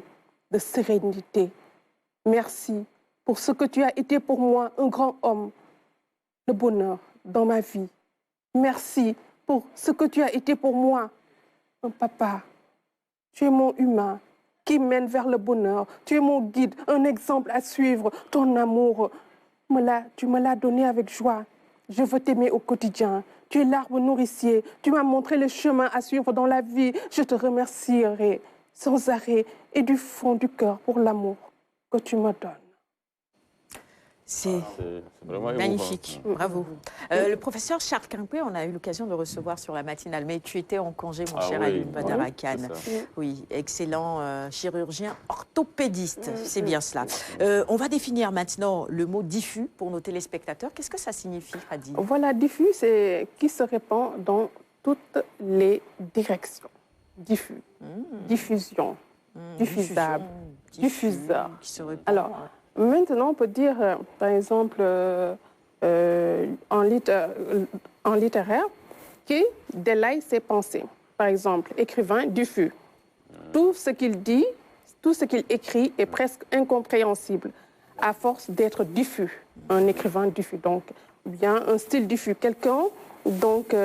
de sérénité. Merci pour ce que tu as été pour moi, un grand homme, le bonheur dans ma vie. Merci pour ce que tu as été pour moi, un papa. Tu es mon humain qui mène vers le bonheur. Tu es mon guide, un exemple à suivre. Ton amour, tu me l'as donné avec joie. Je veux t'aimer au quotidien. Tu es l'arbre nourricier. Tu m'as montré le chemin à suivre dans la vie. Je te remercierai sans arrêt et du fond du cœur pour l'amour que tu me donnes.
C'est magnifique, bravo. Le professeur Charles Campé, on a eu l'occasion de le recevoir sur la matinale, mais tu étais en congé, mon cher Alioune Badara Kane. Oui, excellent chirurgien orthopédiste, c'est bien cela. On va définir maintenant le mot diffus pour nos téléspectateurs. Qu'est-ce que ça signifie, Hadi?
Voilà, diffus, c'est qui se répand dans toutes les directions. Diffus, diffusion, diffusable, diffuseur. Alors, maintenant, on peut dire, par exemple, en littéraire, qui délaye ses pensées. Par exemple, écrivain diffus. Tout ce qu'il dit, tout ce qu'il écrit est presque incompréhensible à force d'être diffus. Un écrivain diffus, donc, bien un style diffus. Quelqu'un donc,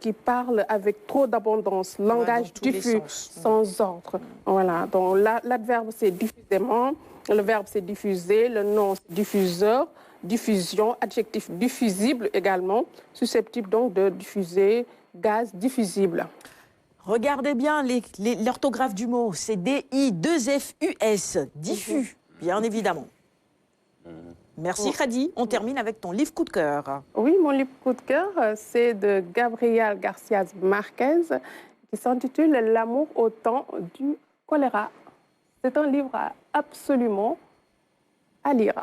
qui parle avec trop d'abondance, langage diffus, sans ordre. Voilà, donc l'adverbe c'est diffusément, le verbe c'est diffuser, le nom c'est diffuseur, diffusion, adjectif diffusible également, susceptible donc de diffuser, gaz diffusible.
Regardez bien l'orthographe du mot, c'est D-I-2-F-U-S, diffus, bien évidemment. Merci Khadi. On termine avec ton livre coup de cœur.
Oui, mon livre coup de cœur, c'est de Gabriel García Márquez, qui s'intitule L'amour au temps du choléra. C'est un livre absolument à lire.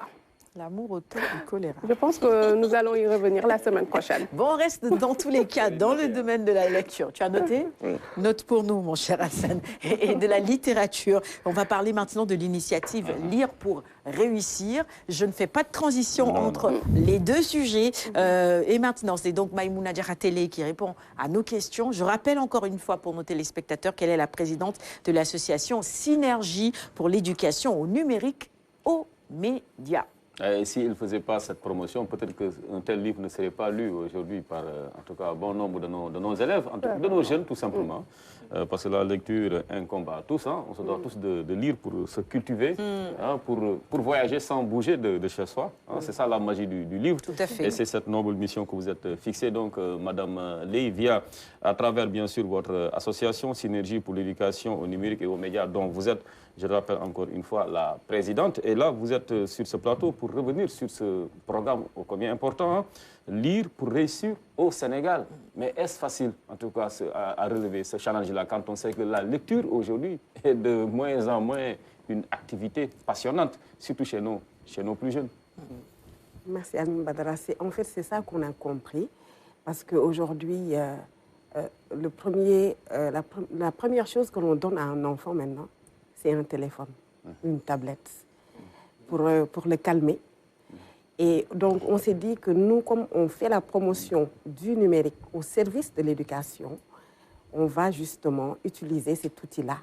L'amour au temps du choléra.
Je pense que nous allons y revenir la semaine prochaine.
Bon, on reste dans tous les cas dans le domaine de la lecture. Tu as noté? Note pour nous, mon cher Hassan. Et de la littérature. On va parler maintenant de l'initiative Lire pour réussir. Je ne fais pas de transition entre les deux sujets. Et maintenant, c'est donc Maïmouna Diarratélé qui répond à nos questions. Je rappelle encore une fois pour nos téléspectateurs qu'elle est la présidente de l'association Synergie pour l'éducation au numérique aux médias.
Et s'il ne faisait pas cette promotion, peut-être qu'un tel livre ne serait pas lu aujourd'hui par, en tout cas, un bon nombre de nos élèves, de nos jeunes, tout simplement. Parce que la lecture incombe à tous. Hein. On se doit tous de lire pour se cultiver, hein, pour voyager sans bouger de chez soi. Hein. C'est ça la magie du livre.
Tout à fait.
Et c'est cette noble mission que vous êtes fixée, donc, Madame Ley, à travers, bien sûr, votre association Synergie pour l'éducation au numérique et aux médias, dont vous êtes, je le rappelle encore une fois, la présidente. Et là, vous êtes sur ce plateau pour revenir sur ce programme ô combien important, hein, Lire pour réussir au Sénégal. Mais est-ce facile, en tout cas, à relever ce challenge-là, quand on sait que la lecture, aujourd'hui, est de moins en moins une activité passionnante, surtout chez nos plus jeunes?
Merci, Alioune Badara. En fait, c'est ça qu'on a compris, parce qu'aujourd'hui, la première chose que l'on donne à un enfant maintenant, c'est un téléphone. une tablette pour le calmer. Et donc, on s'est dit que nous, comme on fait la promotion du numérique au service de l'éducation, on va justement utiliser cet outil-là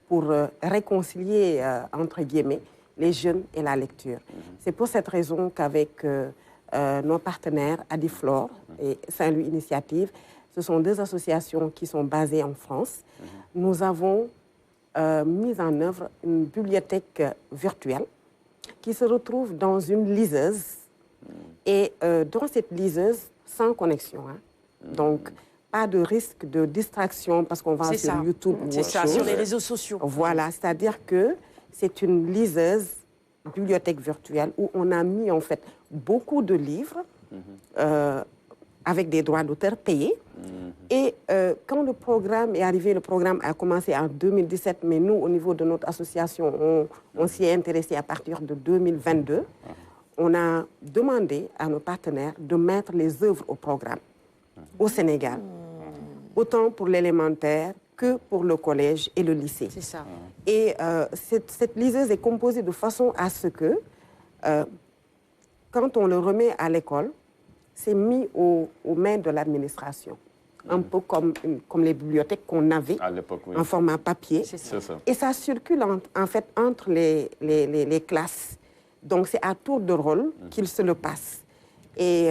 pour réconcilier, entre guillemets, les jeunes et la lecture. C'est pour cette raison qu'avec nos partenaires Adiflore et Saint-Louis Initiative, ce sont deux associations qui sont basées en France. Nous avons mis en œuvre une bibliothèque virtuelle qui se retrouve dans une liseuse et dans cette liseuse sans connexion. Donc, pas de risque de distraction parce qu'on va sur YouTube ou autre chose.
C'est ça, sur les réseaux sociaux.
Voilà, c'est-à-dire que c'est une liseuse, bibliothèque virtuelle, où on a mis en fait beaucoup de livres avec des droits d'auteur payés. Et quand le programme est arrivé, le programme a commencé en 2017, mais nous, au niveau de notre association, on s'y est intéressé à partir de 2022. On a demandé à nos partenaires de mettre les œuvres au programme au Sénégal, autant pour l'élémentaire que pour le collège et le lycée.
C'est ça.
Et cette liseuse est composée de façon à ce que, quand on le remet à l'école, c'est mis aux mains de l'administration. Un peu comme les bibliothèques qu'on avait à l'époque, en format papier.
C'est ça.
Et ça circule en fait entre les classes. Donc c'est à tour de rôle qu'ils se le passent. Et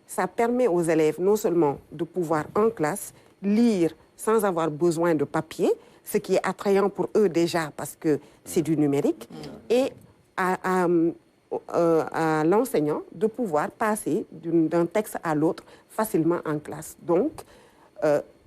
ça permet aux élèves non seulement de pouvoir en classe lire sans avoir besoin de papier, ce qui est attrayant pour eux déjà parce que c'est du numérique, et à l'enseignant de pouvoir passer d'un texte à l'autre facilement en classe. Donc,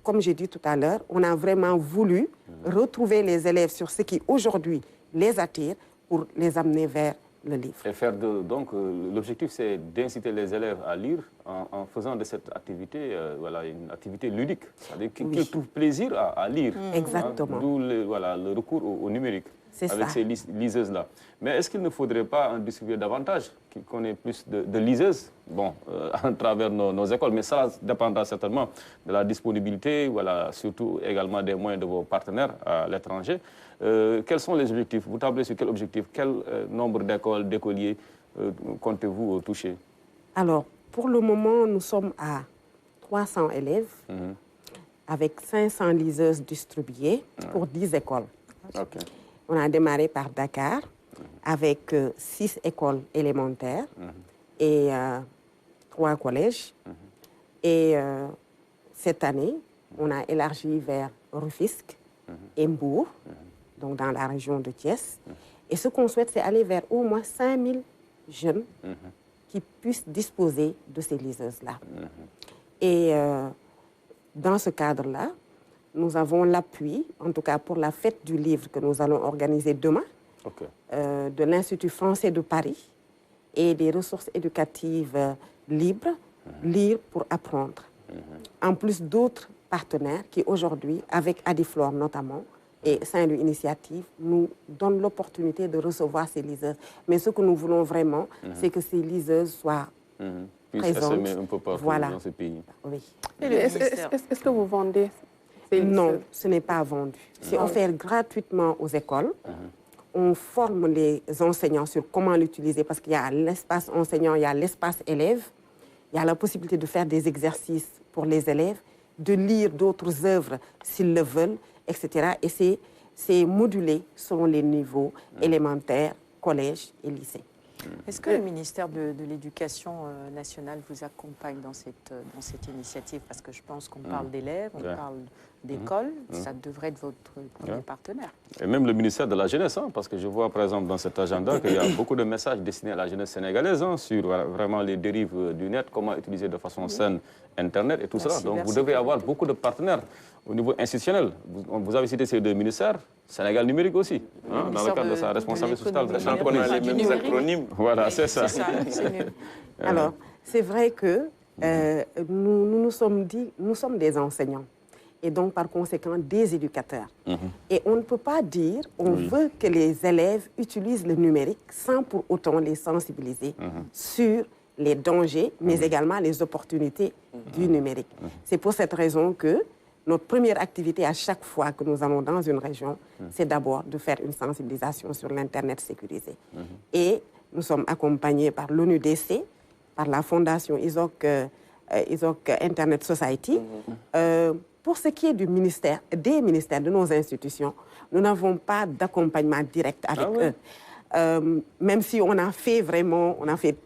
comme j'ai dit tout à l'heure, on a vraiment voulu retrouver les élèves sur ce qui aujourd'hui les attire pour les amener vers le livre.
Et faire donc, l'objectif, c'est d'inciter les élèves à lire en faisant de cette activité une activité ludique, c'est-à-dire qu'ils trouvent plaisir à lire.
Exactement.
D'où le recours au numérique avec ces liseuses-là. Mais est-ce qu'il ne faudrait pas en distribuer davantage, qu'on ait plus de liseuses à travers nos écoles? Mais ça dépendra certainement de la disponibilité, surtout également des moyens de vos partenaires à l'étranger. Quels sont les objectifs? Vous tablez sur quel objectif? Quel nombre d'écoles, d'écoliers comptez-vous toucher?
Alors, pour le moment, nous sommes à 300 élèves avec 500 liseuses distribuées pour 10 écoles.
Okay.
On a démarré par Dakar avec 6 écoles élémentaires et 3 collèges. Et cette année, on a élargi vers Rufisque et Mbour, donc dans la région de Thiès. Et ce qu'on souhaite, c'est aller vers au moins 5000 jeunes qui puissent disposer de ces liseuses-là. Et dans ce cadre-là, nous avons l'appui, en tout cas pour la fête du livre que nous allons organiser demain, de l'Institut français de Paris et des ressources éducatives libres, Lire pour apprendre. En plus d'autres partenaires qui aujourd'hui, avec Adiflore notamment, et Saint-Louis Initiative, nous donnent l'opportunité de recevoir ces liseuses. Mais ce que nous voulons vraiment, c'est que ces liseuses soient présentes.
Un peu partout dans ce pays.
Oui.
Est-ce que vous vendez?
Non, ce n'est pas vendu. C'est offert gratuitement aux écoles. On forme les enseignants sur comment l'utiliser parce qu'il y a l'espace enseignant, il y a l'espace élève. Il y a la possibilité de faire des exercices pour les élèves, de lire d'autres œuvres s'ils le veulent, etc. Et c'est modulé selon les niveaux élémentaires, collège et lycée.
Est-ce que le ministère de l'Éducation nationale vous accompagne dans cette initiative? Parce que je pense qu'on parle d'élèves, on parle d'écoles, ça devrait être votre premier partenaire.
Et même le ministère de la Jeunesse, parce que je vois par exemple dans cet agenda qu'il y a beaucoup de messages destinés à la jeunesse sénégalaise sur vraiment les dérives du net, comment utiliser de façon saine Internet et tout cela. Donc vous devez avoir beaucoup de partenaires au niveau institutionnel. Vous avez cité ces deux ministères, Sénégal numérique aussi, dans le cadre de sa responsabilité sociale.
On a les mêmes acronymes.
Voilà, c'est ça.
Alors, c'est vrai que nous sommes des enseignants et donc par conséquent des éducateurs. Et on ne peut pas dire on veut que les élèves utilisent le numérique sans pour autant les sensibiliser sur les dangers, mais également les opportunités du numérique. C'est pour cette raison que notre première activité à chaque fois que nous allons dans une région, c'est d'abord de faire une sensibilisation sur l'Internet sécurisé. Et nous sommes accompagnés par l'ONUDC, par la fondation ISOC Internet Society. Pour ce qui est des ministères, de nos institutions, nous n'avons pas d'accompagnement direct avec eux. Même si on a fait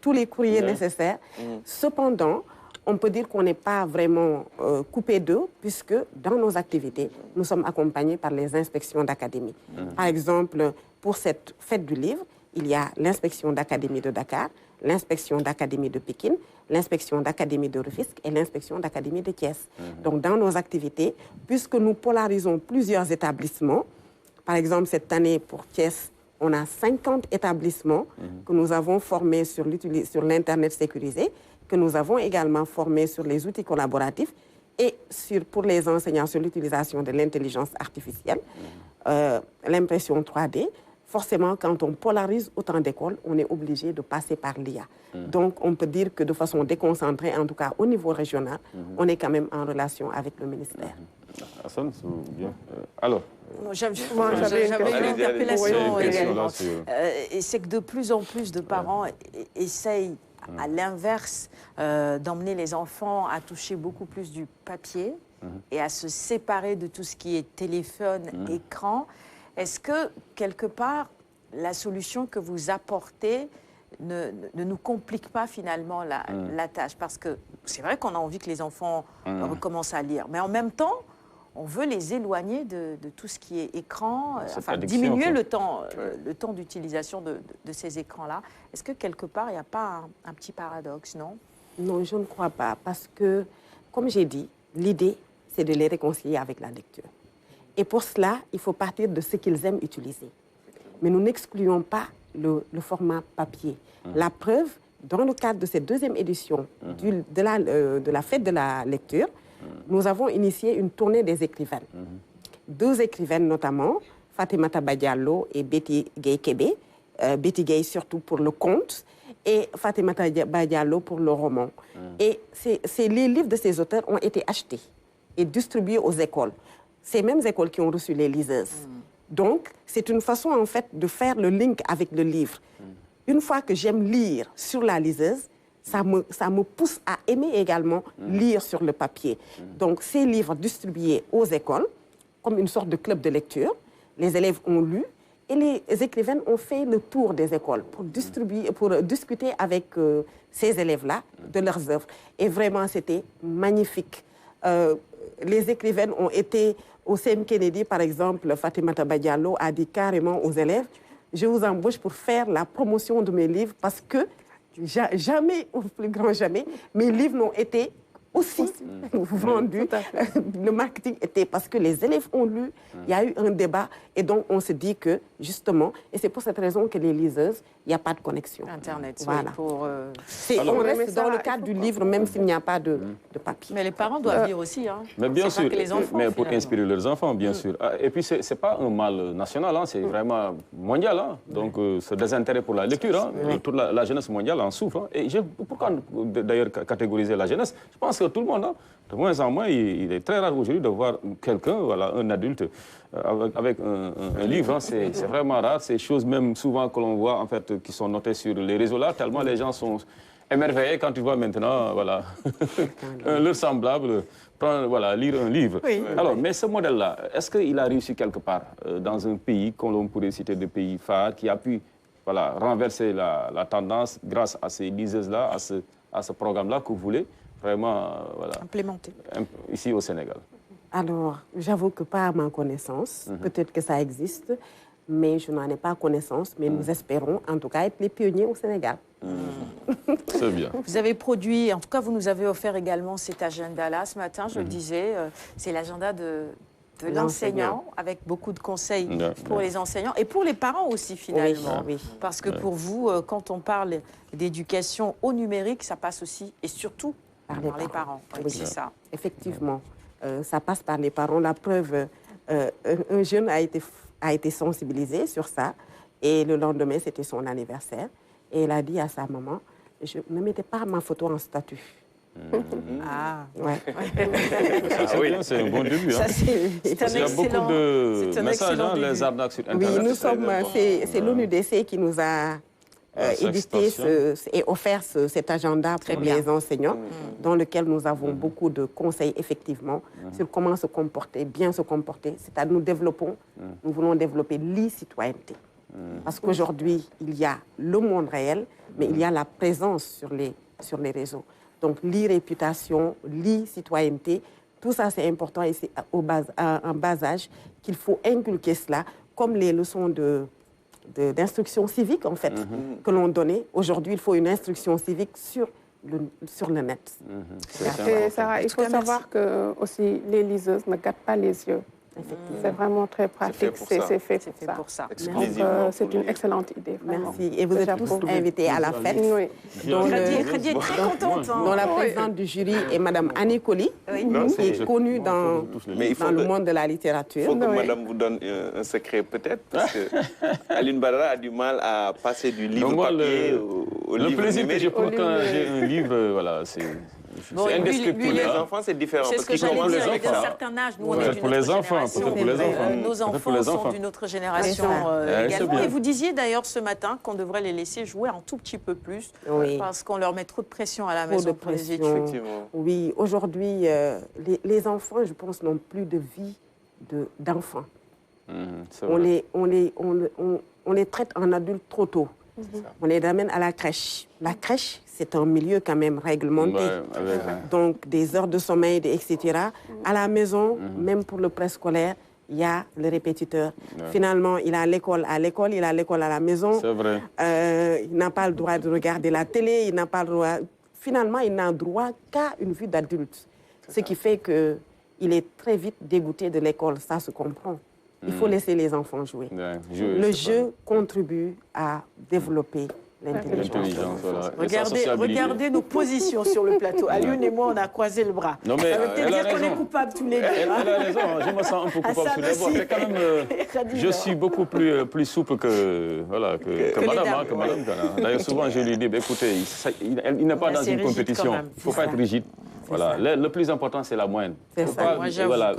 tous les courriers nécessaires. Cependant, on peut dire qu'on n'est pas vraiment coupé d'eux, puisque dans nos activités, nous sommes accompagnés par les inspections d'académie. Par exemple, pour cette fête du livre, il y a l'inspection d'académie de Dakar, l'inspection d'académie de Pékin, l'inspection d'académie de Rufisque et l'inspection d'académie de Thiès. Donc, dans nos activités, puisque nous polarisons plusieurs établissements, par exemple, cette année, pour Thiès, on a 50 établissements que nous avons formés sur l'Internet sécurisé, que nous avons également formés sur les outils collaboratifs et pour les enseignants sur l'utilisation de l'intelligence artificielle, l'impression 3D. Forcément, quand on polarise autant d'écoles, on est obligé de passer par l'IA. Donc, on peut dire que de façon déconcentrée, en tout cas au niveau régional, on est quand même en relation avec le ministère.
Hassan, bien. Alors
j'avais une interpellation également. Et c'est que de plus en plus de parents essayent, à l'inverse, d'emmener les enfants à toucher beaucoup plus du papier et à se séparer de tout ce qui est téléphone, écran. Est-ce que, quelque part, la solution que vous apportez ne nous complique pas finalement la tâche? Parce que c'est vrai qu'on a envie que les enfants recommencent à lire, mais en même temps, on veut les éloigner de tout ce qui est écran, diminuer le temps d'utilisation de ces écrans-là. Est-ce que, quelque part, il n'y a pas un petit paradoxe, non?
Non, je ne crois pas, parce que, comme j'ai dit, l'idée, c'est de les réconcilier avec la lecture. Et pour cela, il faut partir de ce qu'ils aiment utiliser. Mais nous n'excluons pas le format papier. La preuve, dans le cadre de cette deuxième édition de la fête de la lecture, nous avons initié une tournée des écrivaines. 2 écrivaines notamment, Fatimata Badiallo et Betty Gay-Kébé. Betty Gay surtout pour le conte et Fatimata Badiallo pour le roman. Et les livres de ces auteurs ont été achetés et distribués aux écoles. Ces mêmes écoles qui ont reçu les liseuses. Donc, c'est une façon, en fait, de faire le link avec le livre. Une fois que j'aime lire sur la liseuse, ça me pousse à aimer également lire sur le papier. Donc, ces livres distribués aux écoles, comme une sorte de club de lecture, les élèves ont lu et les écrivaines ont fait le tour des écoles pour discuter avec ces élèves-là de leurs œuvres. Et vraiment, c'était magnifique. Les écrivaines ont été au CM Kennedy, par exemple. Fatimata Badiallo a dit carrément aux élèves, je vous embauche pour faire la promotion de mes livres parce que jamais, au plus grand jamais, mes livres n'ont été aussi vendus. Le marketing était parce que les élèves ont lu, il y a eu un débat et donc on se dit que justement, et c'est pour cette raison que les liseuses, il n'y a pas de connexion.
Internet,
voilà.
Oui,
on reste dans le cadre du livre, même s'il n'y a pas de papier.
Mais les parents doivent lire aussi. Hein.
Mais bien sûr,
que les enfants,
mais pour inspirer leurs enfants, bien sûr. Et puis, ce n'est pas un mal national, hein, c'est vraiment mondial. Hein. Donc, ce désintérêt pour la lecture, hein, toute la jeunesse mondiale en souffre. Hein. Et pourquoi d'ailleurs catégoriser la jeunesse? Je pense que tout le monde, hein, de moins en moins, il est très rare aujourd'hui de voir quelqu'un, voilà, un adulte, avec un livre. Hein, c'est vraiment rare. C'est des choses même souvent que l'on voit, en fait, qui sont notées sur les réseaux là, tellement les gens sont émerveillés quand tu vois maintenant, voilà, leur semblable lire un livre. Oui. Alors, mais ce modèle-là, est-ce qu'il a réussi quelque part dans un pays, comme l'on pourrait citer des pays phares, qui a pu renverser la tendance grâce à ces liseuses-là, à ce programme-là que vous voulez vraiment
implémenter
ici au Sénégal?
Alors, j'avoue que pas à ma connaissance. Peut-être que ça existe, mais je n'en ai pas connaissance. Mais nous espérons, en tout cas, être les pionniers au Sénégal.
C'est bien.
Vous avez produit, en tout cas, vous nous avez offert également cet agenda-là ce matin, je le disais. C'est l'agenda de l'enseignant, avec beaucoup de conseils pour les enseignants et pour les parents aussi, finalement.
Oui.
Parce que pour vous, quand on parle d'éducation au numérique, ça passe aussi et surtout par les parents. Oui, c'est ça.
Effectivement. Ça passe par les parents. La preuve, un jeune a été sensibilisé sur ça. Et le lendemain, c'était son anniversaire. Et il a dit à sa maman, je ne mettais pas ma photo en statut.
Ah,
ouais.
C'est un bon début.
Ça, c'est un
Il y a beaucoup de messages, les arnaques sur Internet.
Oui, nous sommes, c'est l'ONUDC qui nous a édité et offert cet agenda pour les enseignants, dans lequel nous avons beaucoup de conseils, effectivement, sur comment se comporter, bien se comporter. C'est-à-dire, nous voulons développer l'e-citoyenneté. Parce qu'aujourd'hui, il y a le monde réel, mais il y a la présence sur les réseaux. Donc, l'e-réputation, l'e-citoyenneté, tout ça, c'est important et c'est en bas âge qu'il faut inculquer cela, comme les leçons d'instruction civique, en fait, que l'on donnait. Aujourd'hui, il faut une instruction civique sur le net.
Et Sarah, il faut savoir que aussi, les liseuses ne gâtent pas les yeux. C'est vraiment très pratique, c'est fait pour ça. Donc, c'est une excellente idée. Vraiment.
Merci. Et vous êtes tous invités à la fête.
Oui.
Khady est très contente.
Dont la présidente du jury est Mme Annie Colli, qui est connue dans le monde de la littérature.
Il faut que Madame vous donne un secret, peut-être, parce que Aline Badara a du mal à passer du livre papier au livre numérique.
Le plaisir que je prends quand j'ai un livre, voilà, c'est... C'est indescriptible.
Les enfants, c'est différent.
C'est ce que j'allais dire, il y a un certain âge. Nous, on est d'une autre génération. Nos enfants sont d'une autre génération également. Et vous disiez d'ailleurs ce matin qu'on devrait les laisser jouer un tout petit peu plus, parce qu'on leur met trop de pression à la maison pour les études.
Oui, aujourd'hui, les enfants, je pense, n'ont plus de vie d'enfants. On les traite en adultes trop tôt. On les amène à la crèche. La crèche, c'est un milieu quand même réglementé. Donc, des heures de sommeil, etc. À la maison, même pour le préscolaire, il y a le répétiteur. Finalement, il a l'école à l'école, il a l'école à la maison.
C'est vrai.
Il n'a pas le droit de regarder la télé, il n'a pas le droit... Finalement, il n'a droit qu'à une vue d'adulte. Ce qui fait qu'il est très vite dégoûté de l'école, ça se comprend. Il faut laisser les enfants jouer. Le jeu contribue à développer l'intelligence.
Regardez nos positions sur le plateau. Alioune et moi, on a croisé le bras.
Non, mais
ça veut peut-être dire qu'on est coupables tous les deux.
Elle a raison, je me sens un peu coupable sur les bords. Mais quand même, je suis beaucoup plus souple que Madame. D'ailleurs, souvent, je lui dis, écoutez, il n'est pas dans une compétition. Il ne faut pas être rigide. Voilà. Le plus important, c'est la moyenne. Il ne faut pas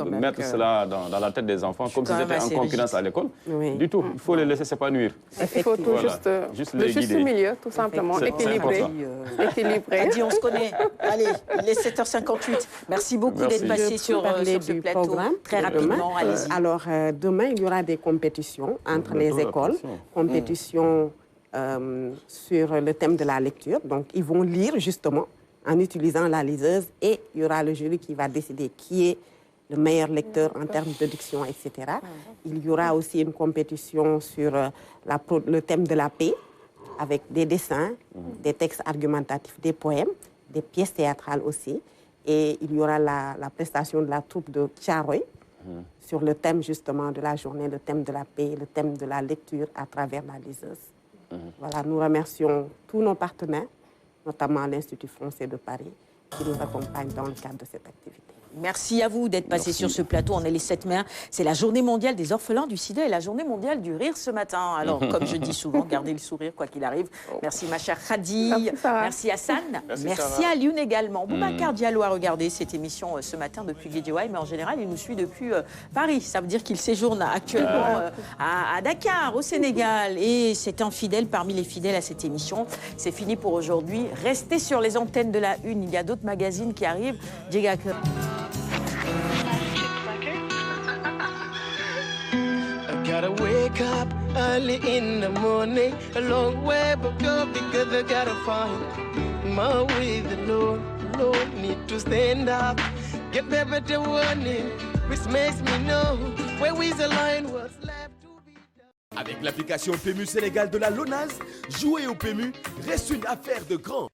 mettre cela dans la tête des enfants comme si c'était en concurrence à l'école. Du tout. Il faut les laisser s'épanouir.
Il faut tout juste le juste milieu, tout simplement, équilibré.
Adi, on se connaît. Allez, il est 7h58. Merci beaucoup d'être passé sur ce plateau. Très rapidement, allez-y.
Alors, demain, il y aura des compétitions entre les écoles. Compétitions sur le thème de la lecture. Donc, ils vont lire, justement, en utilisant la liseuse, et il y aura le jury qui va décider qui est le meilleur lecteur en termes de diction, etc. Il y aura aussi une compétition sur le thème de la paix, avec des dessins, des textes argumentatifs, des poèmes, des pièces théâtrales aussi. Et il y aura la prestation de la troupe de Thiaroye sur le thème justement de la journée, le thème de la paix, le thème de la lecture à travers la liseuse. Voilà, nous remercions tous nos partenaires, notamment l'Institut français de Paris, qui nous accompagne dans le cadre de cette activité.
Merci à vous d'être passé sur ce plateau. On est les 7 mai. C'est la journée mondiale des orphelins du sida et la journée mondiale du rire ce matin. Alors, comme je dis souvent, gardez le sourire quoi qu'il arrive. Merci ma chère Khady. Merci Hassan. Merci à Lyoun également. Boubacar Diallo a regardé cette émission ce matin depuis Guédiawaye, mais en général, il nous suit depuis Paris. Ça veut dire qu'il séjourne actuellement à Dakar, au Sénégal. Et c'est un fidèle parmi les fidèles à cette émission. C'est fini pour aujourd'hui. Restez sur les antennes de la Une. Il y a d'autres magazines qui arrivent.
Gotta wake up early in the morning, a long way but go because I gotta find my way. The Lord need to stand up, get better warning, which makes me know where is the line was left to be done.
Avec l'application PMU Sénégal de la LONASE, jouer au PMU reste une affaire de grand.